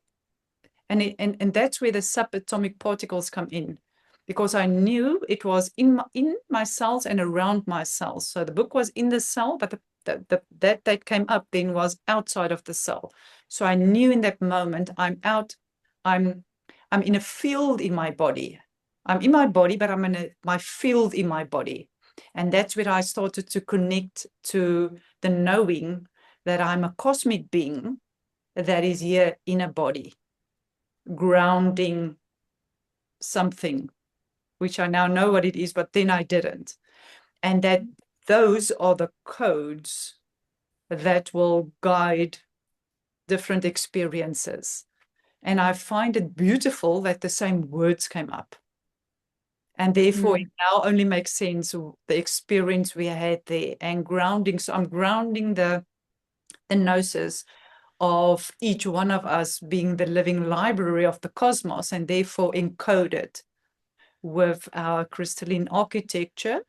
and that's where the subatomic particles come in, because I knew it was in my cells and around my cells. So the book was in the cell, but that came up then was outside of the cell. So I knew in that moment I'm out, I'm in a field in my body. I'm in my body, but I'm in my field in my body. And that's where I started to connect to the knowing that I'm a cosmic being that is here in a body, grounding something, which I now know what it is, but then I didn't. And that those are the codes that will guide different experiences. And I find it beautiful that the same words came up. And therefore, it now only makes sense the experience we had there and grounding. So I'm grounding the gnosis of each one of us being the living library of the cosmos, and therefore encoded with our crystalline architecture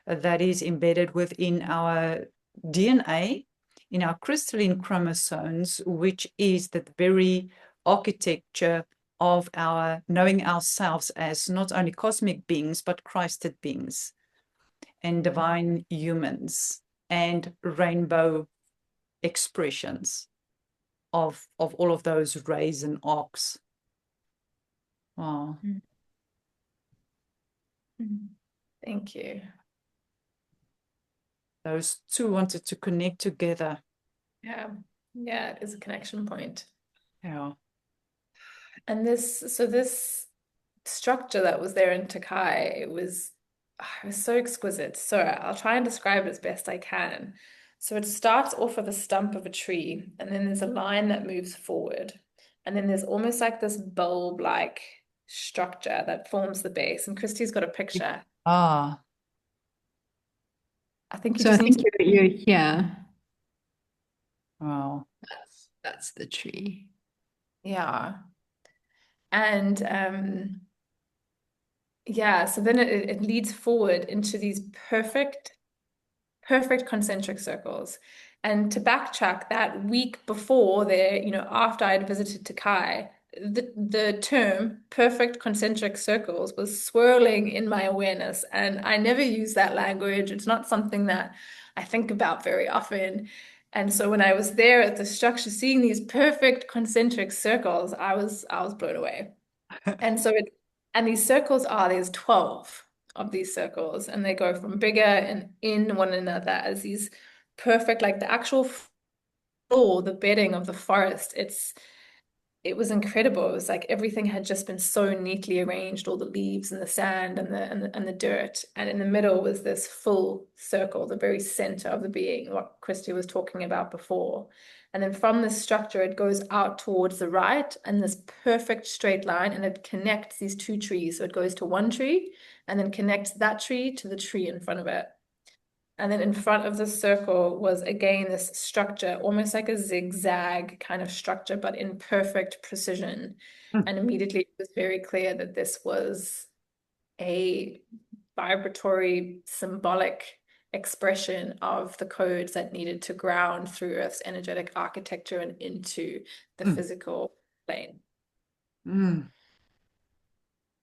that is embedded within our DNA, in our crystalline chromosomes, which is the very architecture of our knowing ourselves as not only cosmic beings, but Christed beings and divine humans and rainbow expressions of all of those rays and arcs. Wow. Thank you. Those two wanted to connect together. Yeah. Yeah, it is a connection point. Yeah. And this structure that was there in Tokai, it was so exquisite. So I'll try and describe it as best I can. So it starts off of a stump of a tree, and then there's a line that moves forward. And then there's almost like this bulb-like structure that forms the base. And Christy's got a picture. Ah. I think you So I just need think to... you're here. Wow. That's the tree. Yeah. And yeah, so then it leads forward into these perfect concentric circles. And to backtrack, that week before there, after I'd visited Tokai, the term perfect concentric circles was swirling in my awareness. And I never use that language. It's not something that I think about very often. And so when I was there at the structure, seeing these perfect concentric circles, I was blown away. And so these circles there's 12 of these circles, and they go from bigger and in one another as these perfect, like the actual floor, the bedding of the forest. It was incredible. It was like everything had just been so neatly arranged, all the leaves and the sand and the dirt. And in the middle was this full circle, the very center of the being, what Christy was talking about before. And then from this structure, it goes out towards the right and this perfect straight line, and it connects these two trees. So it goes to one tree and then connects that tree to the tree in front of it. And then in front of the circle was again this structure, almost like a zigzag kind of structure, but in perfect precision. And immediately it was very clear that this was a vibratory, symbolic expression of the codes that needed to ground through Earth's energetic architecture and into the physical plane. Mm.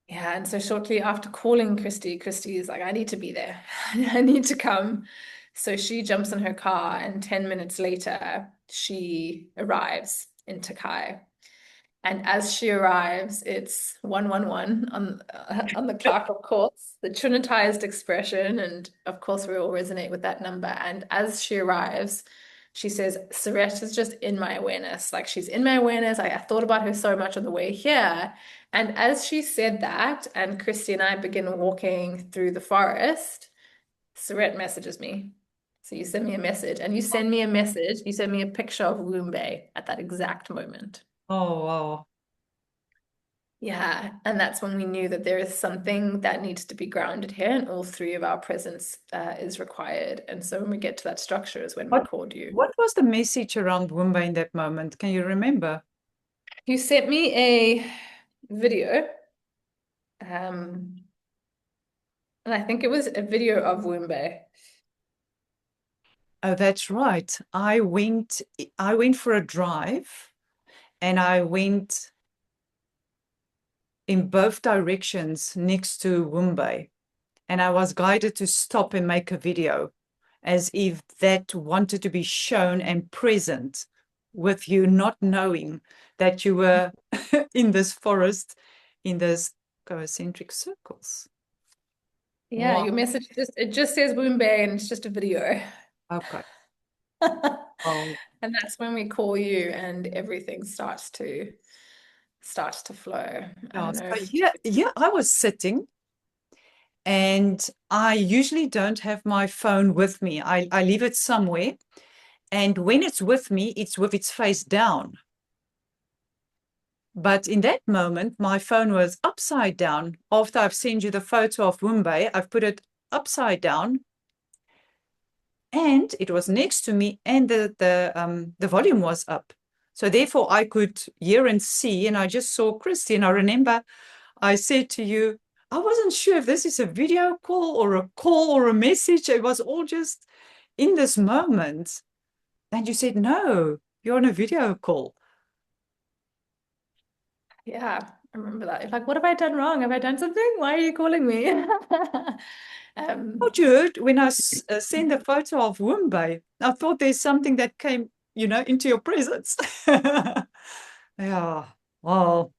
Yeah, and so shortly after calling Christy, Christy is like, I need to be there. I need to come. So she jumps in her car, and 10 minutes later, she arrives in Tokai. And as she arrives, it's 111 on the clock, of course, the Trinitized expression. And of course, we all resonate with that number. And as she arrives, she says, Surette is just in my awareness. Like she's in my awareness. I thought about her so much on the way here. And as she said that, and Christy and I begin walking through the forest, Surette messages me. So you send me a message, and you send me a message. You send me a picture of Wombe at that exact moment. Oh, wow. Yeah, and that's when we knew that there is something that needs to be grounded here, and all three of our presence is required. And so when we get to that structure is when we called you. What was the message around Wumba in that moment? Can you remember? You sent me a video, and I think it was a video of Wumbe. Oh, that's right. I went for a drive, and I went in both directions next to Wumbe, and I was guided to stop and make a video, as if that wanted to be shown and present with you, not knowing that you were in this forest, in those concentric circles. Yeah, Wow. your message just says Wumbe, and it's just a video. Okay. Oh, And that's when we call you, and everything starts to flow. I yeah. don't know So if here I was sitting, and I usually don't have my phone with me. I leave it somewhere, and when it's with me, it's with its face down. But in that moment, my phone was upside down. After I've sent you the photo of Wumbe, I've put it upside down, and it was next to me, and the volume was up. So therefore, I could hear and see, and I just saw Christy. And I remember I said to you, I wasn't sure if this is a video call or a message. It was all just in this moment. And you said, no, you're on a video call. Yeah, I remember that. You're like, what have I done wrong? Have I done something? Why are you calling me? What you heard when I sent the photo of Wumbe, I thought there's something that came, into your presence. Yeah, well,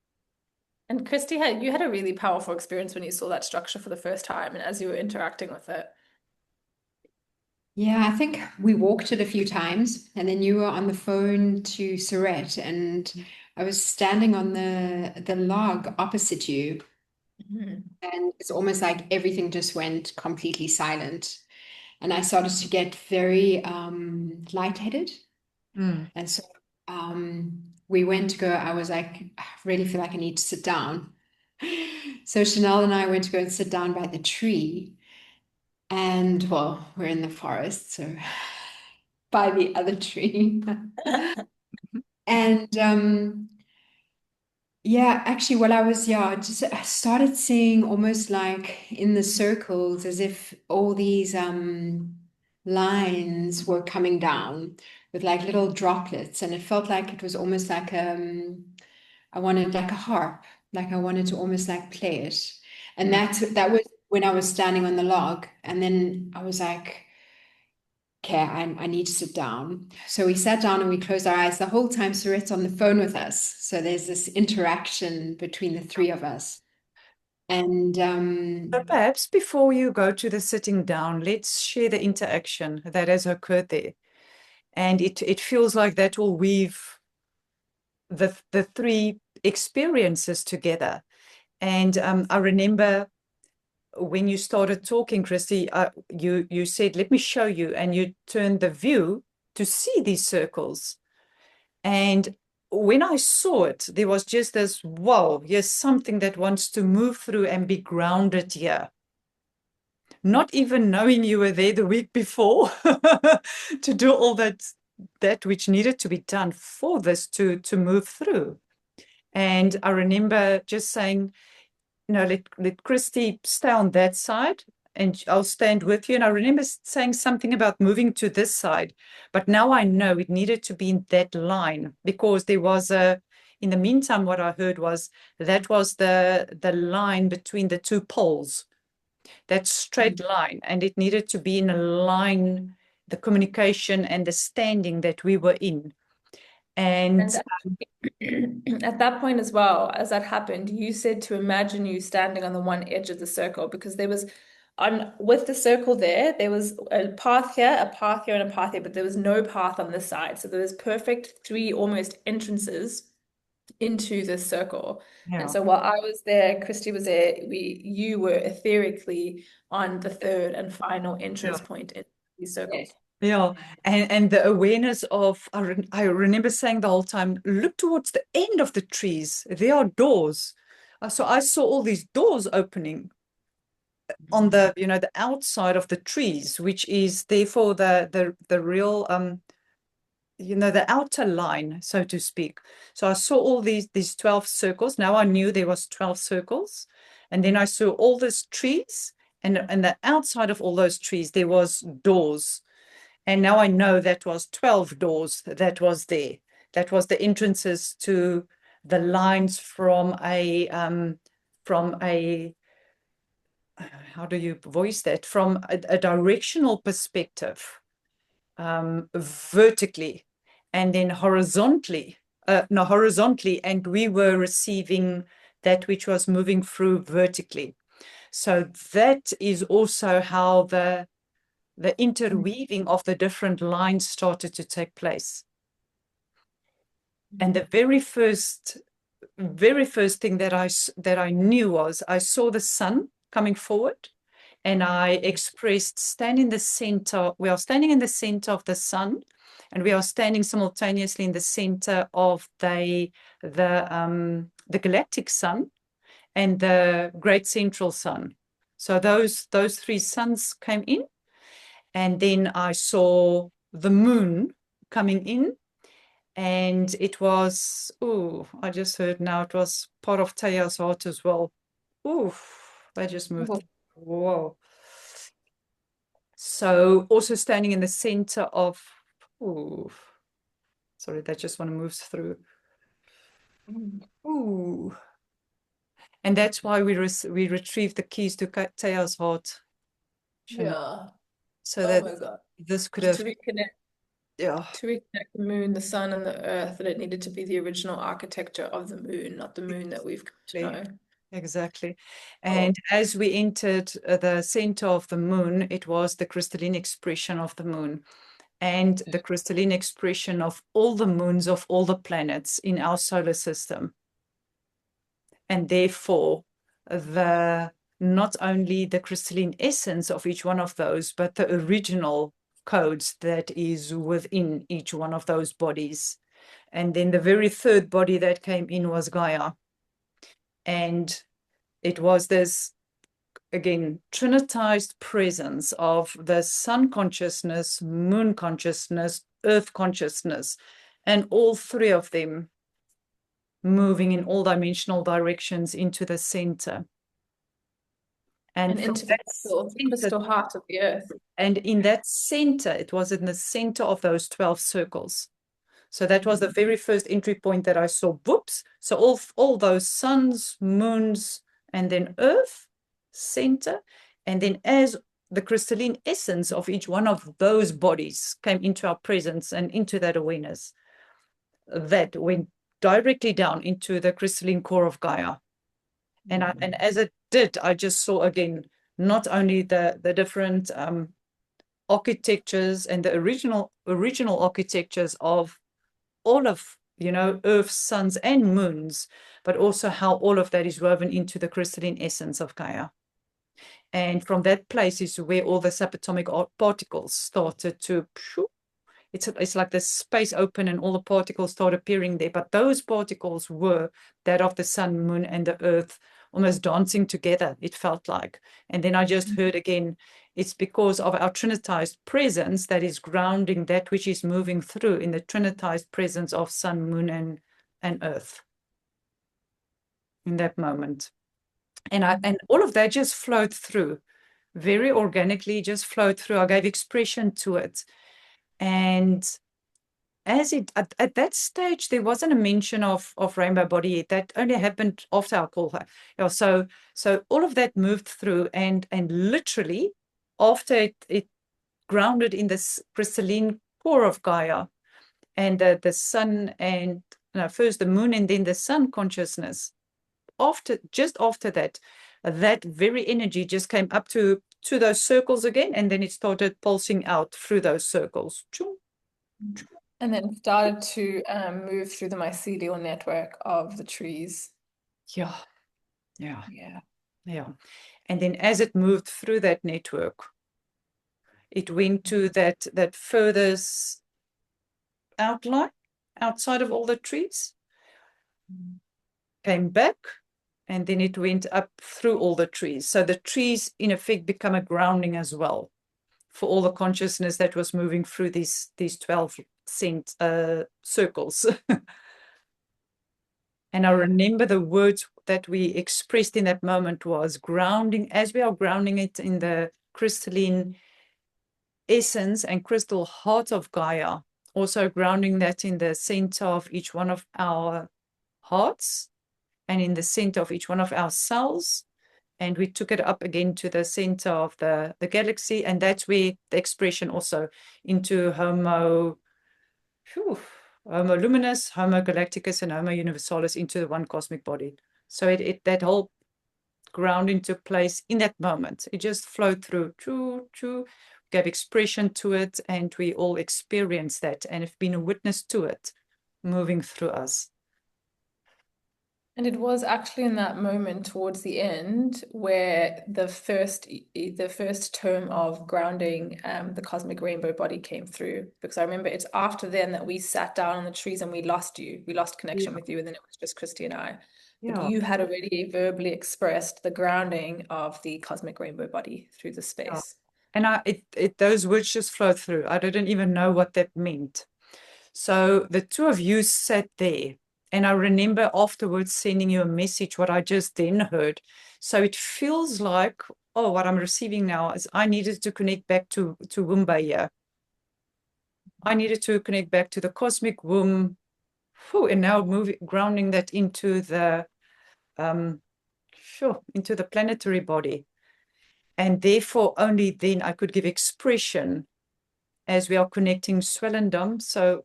And Christy, you had a really powerful experience when you saw that structure for the first time and as you were interacting with it. Yeah, I think we walked it a few times, and then you were on the phone to Surette, and I was standing on the log opposite you, Mhm. and it's almost like everything just went completely silent. And I started to get very lightheaded. mm, And so we went to go, I was like, I really feel like I need to sit down. So Chanel and I went to go and sit down by the tree. And well, we're in the forest, so by the other tree. And yeah, actually, while I was, I started seeing almost like in the circles as if all these lines were coming down with like little droplets, and it felt like it was almost like I wanted like a harp, like I wanted to almost like play it. And that was when I was standing on the log, and then I was like, okay, I need to sit down. So we sat down and we closed our eyes the whole time Surette's on the phone with us. So there's this interaction between the three of us. And so perhaps before you go to the sitting down, let's share the interaction that has occurred there. And it feels like that will weave the three experiences together. And I remember when you started talking, Christy, you said, let me show you. And you turned the view to see these circles. And when I saw it, there was just this, wow, here's something that wants to move through and be grounded here. Not even knowing you were there the week before to do all that which needed to be done for this to move through. And I remember just saying, let Christy stay on that side and I'll stand with you. And I remember saying something about moving to this side, but now I know it needed to be in that line because there was in in the meantime, what I heard was that was the line between the two poles, that straight line, and it needed to be in a line, the communication and the standing that we were in. And at that point as well, as that happened, you said to imagine you standing on the one edge of the circle, because there was with the circle there was a path here, a path here, and a path here, but there was no path on this side. So there was perfect three almost entrances into this circle. yeah. And so while I was there, Christy was there, you were etherically on the third and final entrance point in these circles. Yeah, and the awareness of, I remember saying the whole time, look towards the end of the trees. There are doors. So I saw all these doors opening on the, the outside of the trees, which is therefore the real, the outer line, so to speak. So I saw all these 12 circles. Now I knew there was 12 circles. And then I saw all these trees, and the outside of all those trees, there was doors. And now I know that was 12 doors that was there. That was the entrances to the lines from a how do you voice that? From a directional perspective, vertically, and then horizontally, and we were receiving that which was moving through vertically. So that is also how the interweaving of the different lines started to take place. And the very first thing that I knew was I saw the sun coming forward, and I expressed stand in the center. We are standing in the center of the sun, and we are standing simultaneously in the center of the galactic sun and the great central sun. So those three suns came in. And then I saw the moon coming in, and it was, I just heard now it was part of Taya's heart as well. They just moved. Whoa. So also standing in the center of, sorry, that just want to move through. And that's why we retrieved the keys to Taya's heart. Yeah. So that this could have to reconnect. Yeah. To reconnect the moon, the sun, and the earth, that it needed to be the original architecture of the moon, not the moon that we've come to know. Exactly. And as we entered the center of the moon, it was the crystalline expression of the moon and the crystalline expression of all the moons of all the planets in our solar system. And therefore, not only the crystalline essence of each one of those, but the original codes that is within each one of those bodies. And then the very third body that came in was Gaia. And it was this, again, trinitized presence of the sun consciousness, moon consciousness, earth consciousness, and all three of them moving in all dimensional directions into the center. And into the crystal heart of the earth. And in that center, it was in the center of those 12 circles. So that was the very first entry point that I saw. Whoops. So all those suns, moons, and then earth, center. And then as the crystalline essence of each one of those bodies came into our presence and into that awareness, that went directly down into the crystalline core of Gaia. And as it did, I just saw again, not only the different architectures and the original architectures of all of, Earth, suns, and moons, but also how all of that is woven into the crystalline essence of Gaia. And from that place is where all the subatomic particles started to, it's like the space open and all the particles start appearing there. But those particles were that of the sun, moon, and the earth almost dancing together, it felt like. And then I just heard again, it's because of our Trinitized presence that is grounding that which is moving through in the Trinitized presence of sun, moon, and earth in that moment. And all of that just flowed through, very organically, just flowed through. I gave expression to it. And as it at that stage, there wasn't a mention of rainbow body yet. That only happened after our call. Yeah, so all of that moved through, and literally after it grounded in this crystalline core of Gaia, and the sun, and first the moon and then the sun consciousness. Just after that, that very energy just came up to those circles again, and then it started pulsing out through those circles. And then started to move through the mycelial network of the trees. Yeah. Yeah. And then as it moved through that network, it went to that furthest outline outside of all the trees, came back, and then it went up through all the trees. So the trees, in effect, become a grounding as well for all the consciousness that was moving through these 12 circles. And I remember the words that we expressed in that moment was grounding, as we are grounding it in the crystalline essence and crystal heart of Gaia, also grounding that in the center of each one of our hearts and in the center of each one of our cells. And we took it up again to the center of the galaxy. And that's where the expression also into Homo luminous, Homo galacticus, and Homo universalis into the one cosmic body. So that whole grounding took place in that moment. It just flowed through, gave expression to it, and we all experienced that and have been a witness to it moving through us. And it was actually in that moment towards the end where the first term of grounding the cosmic rainbow body came through. Because I remember it's after then that we sat down on the trees and we lost you. We lost connection with you, and then it was just Christy and I. But you had already verbally expressed the grounding of the cosmic rainbow body through the space. And those words just flowed through. I didn't even know what that meant. So the two of you sat there. And I remember afterwards sending you a message, what I just then heard. So it feels like, what I'm receiving now is I needed to connect back to Womba. I needed to connect back to the cosmic womb. And now grounding that into the planetary body. And therefore only then I could give expression as we are connecting Swellendam. So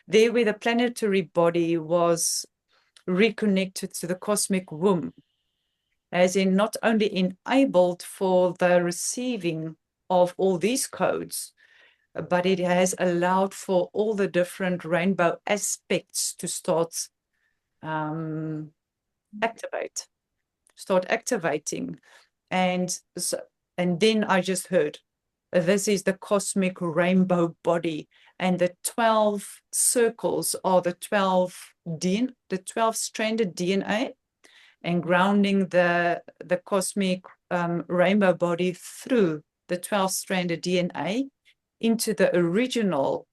there where the planetary body was reconnected to the cosmic womb, as in not only enabled for the receiving of all these codes, but it has allowed for all the different rainbow aspects to start activating. And then I just heard, this is the cosmic rainbow body, and the 12 circles are the 12-stranded DNA, and grounding the cosmic rainbow body through the 12-stranded DNA into the original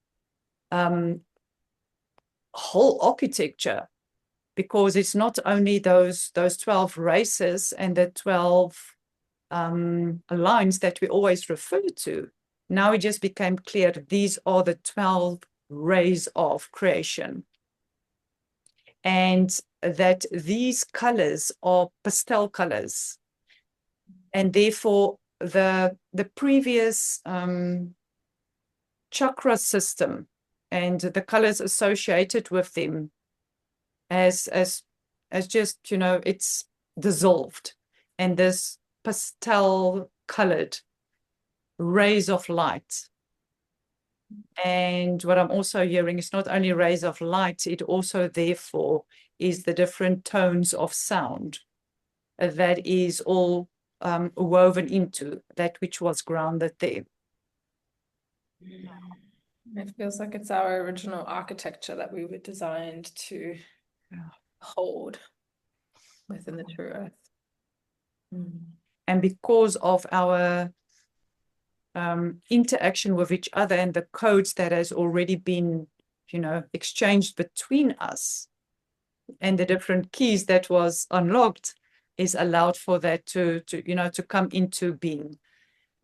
whole architecture, because it's not only those 12 races and the 12 lines that we always refer to. Now it just became clear that these are the 12 rays of creation, and that these colors are pastel colors, and therefore the previous chakra system and the colors associated with them as just, it's dissolved, and this pastel colored rays of light. And what I'm also hearing is not only rays of light, it also therefore is the different tones of sound that is all woven into that which was grounded there. It feels like it's our original architecture that we were designed to hold within the true earth. And because of our interaction with each other and the codes that has already been, exchanged between us, and the different keys that was unlocked, is allowed for that to come into being.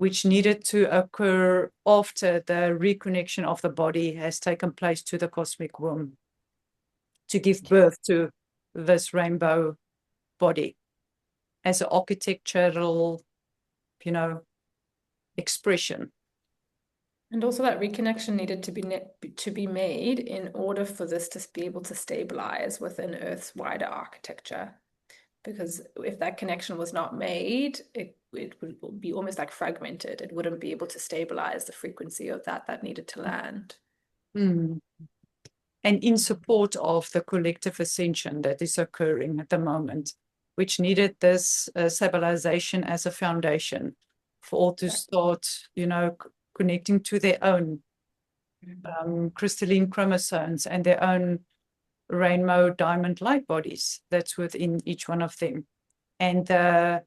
which needed to occur after the reconnection of the body has taken place to the cosmic womb to give birth to this rainbow body as an architectural, expression. And also that reconnection needed to be made in order for this to be able to stabilize within Earth's wider architecture. Because if that connection was not made, it would be almost like fragmented. It wouldn't be able to stabilize the frequency of that needed to land. And in support of the collective ascension that is occurring at the moment, which needed this stabilization as a foundation for all to start, connecting to their own crystalline chromosomes and their own rainbow diamond light bodies that's within each one of them. And the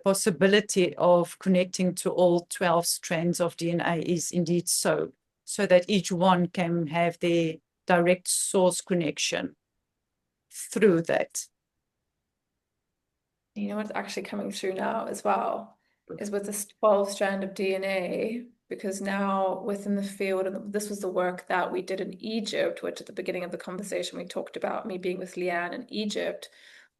possibility of connecting to all 12 strands of DNA is indeed so that each one can have their direct source connection through that. You know what's actually coming through now as well is with this 12 strand of DNA, because now within the field, and this was the work that we did in Egypt, which at the beginning of the conversation we talked about me being with Leanne in Egypt,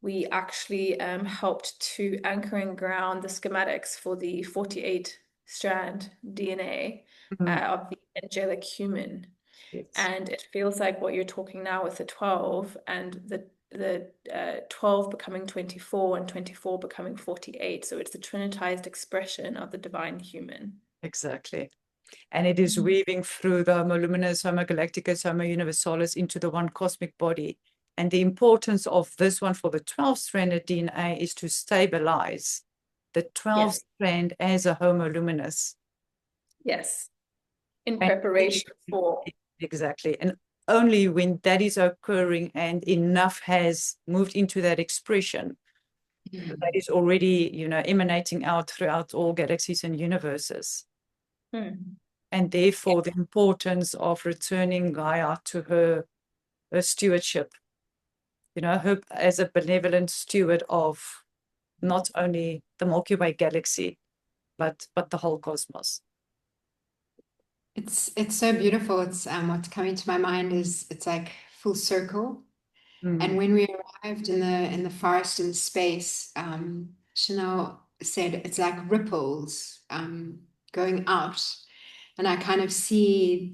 we actually helped to anchor and ground the schematics for the 48 strand DNA of the angelic human. Yes. And it feels like what you're talking now with the 12 and the 12 becoming 24 and 24 becoming 48. So it's the trinitized expression of the divine human. Exactly. And it is weaving through the Homo luminous, Homo galacticus, Homo universalis into the one cosmic body. And the importance of this one for the 12-stranded DNA is to stabilize the 12 strand as a Homo luminous. Yes. In preparation for. Exactly. And only when that is occurring and enough has moved into that expression, that is already, emanating out throughout all galaxies and universes. And therefore the importance of returning Gaia to her stewardship, her as a benevolent steward of not only the Milky Way galaxy, but the whole cosmos. It's so beautiful. It's what's coming to my mind is it's like full circle. And when we arrived in the forest in space, Chanel said it's like ripples going out. And I kind of see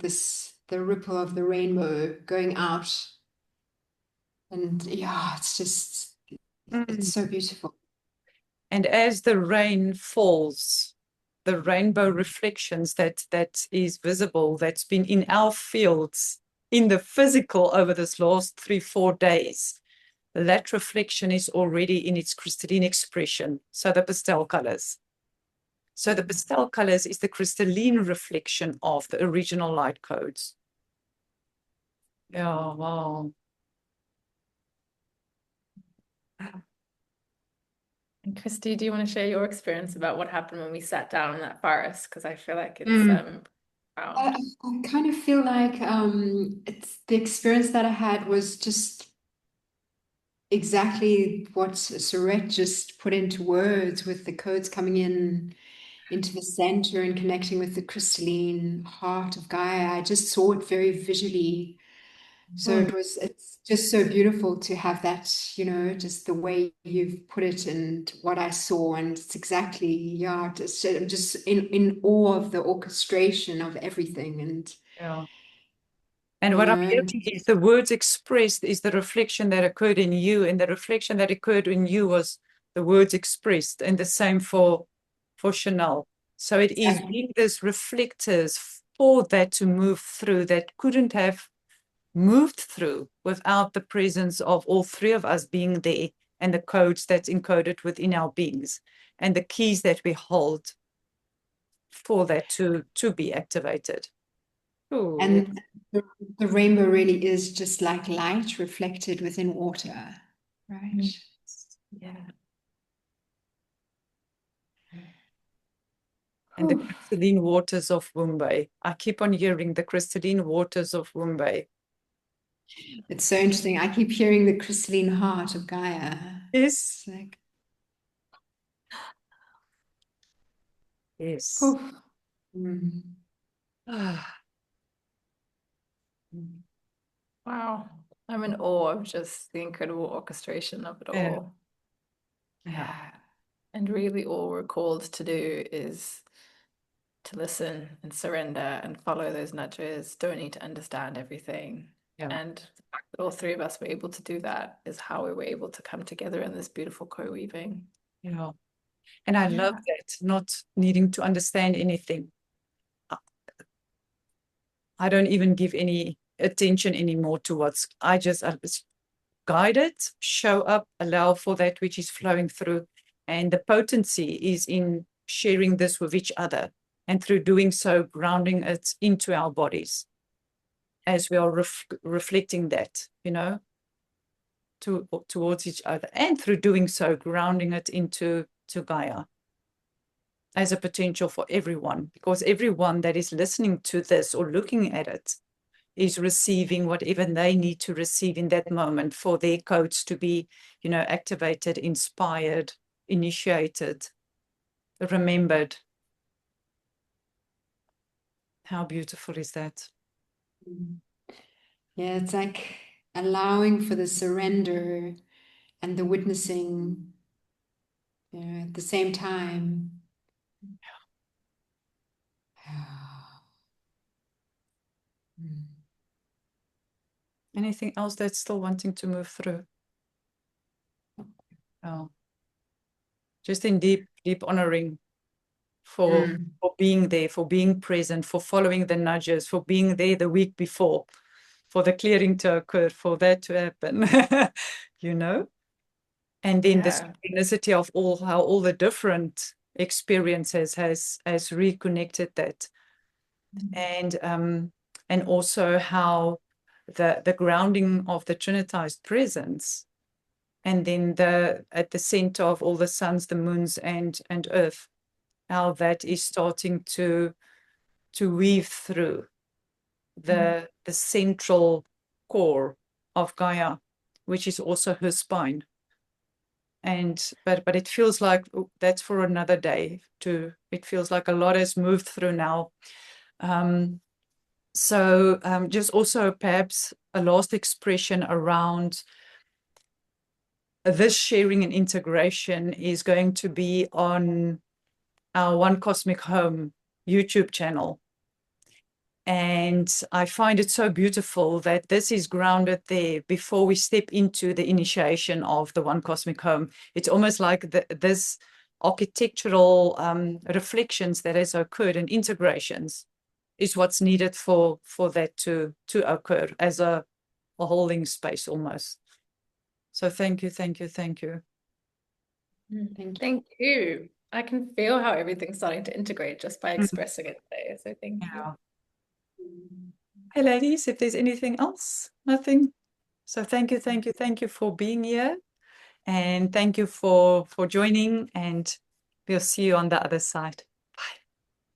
the ripple of the rainbow going out. And yeah, it's just, it's so beautiful. And as the rain falls, the rainbow reflections that is visible, that's been in our fields, in the physical over this last 3-4 days, that reflection is already in its crystalline expression. So the pastel colors. So the pastel colors is the crystalline reflection of the original light codes. Yeah, wow. And Christy, do you want to share your experience about what happened when we sat down in that forest? Because I feel like it's I kind of feel like it's the experience that I had was just exactly what Surette just put into words, with the codes coming into the center and connecting with the crystalline heart of Gaia. I just saw it very visually. So it's just so beautiful to have that, just the way you've put it and what I saw. And it's exactly, I'm just in awe of the orchestration of everything. And yeah. And what I'm hearing is the words expressed is the reflection that occurred in you, and the reflection that occurred in you was the words expressed, and the same for Chanel. So it is being these reflectors for that to move through that couldn't have moved through without the presence of all three of us being there, and the codes that's encoded within our beings and the keys that we hold for that to be activated. Ooh. And the rainbow really is just like light reflected within water, right? Yeah. And the crystalline waters of Mumbai. I keep on hearing the crystalline waters of Mumbai. It's so interesting. I keep hearing the crystalline heart of Gaia. Yes. It's like, Yes. Oof. Mm. Ah, Wow. I'm in awe of just the incredible orchestration of it yeah. all. Yeah. And really all we're called to do is to listen and surrender and follow those nudges. Don't need to understand everything. Yeah. And the fact that all three of us were able to do that is how we were able to come together in this beautiful co-weaving. Yeah. And I love Yeah. that, not needing to understand anything. I don't even give any attention anymore to I just guide it, show up, allow for that which is flowing through. And the potency is in sharing this with each other. And through doing so, grounding it into our bodies as we are reflecting that, towards each other. And through doing so, grounding it into Gaia as a potential for everyone, because everyone that is listening to this or looking at it is receiving whatever they need to receive in that moment for their codes to be, activated, inspired, initiated, remembered. How beautiful is that? Yeah, it's like allowing for the surrender and the witnessing, at the same time. Anything else that's still wanting to move through? Oh, just in deep, deep honoring for being there, for being present, for following the nudges, for being there the week before, for the clearing to occur, for that to happen, And then the synchronicity of how all the different experiences has reconnected that. And also how the grounding of the Trinitized presence, and then at the center of all the suns, the moons, and earth, how that is starting to weave through the central core of Gaia, which is also her spine. But it feels like that's for another day too. It feels like a lot has moved through now. So just also perhaps a last expression around this sharing and integration is going to be on our One Cosmic Home YouTube channel. And I find it so beautiful that this is grounded there before we step into the initiation of the One Cosmic Home. It's almost like this architectural reflections that has occurred and integrations is what's needed for that to occur as a holding space almost. So thank you, thank you, thank you. Thank you. I can feel how everything's starting to integrate just by expressing it today. So thank you. Hey ladies, if there's anything else, nothing. So thank you, thank you, thank you for being here. And thank you for joining, and we'll see you on the other side.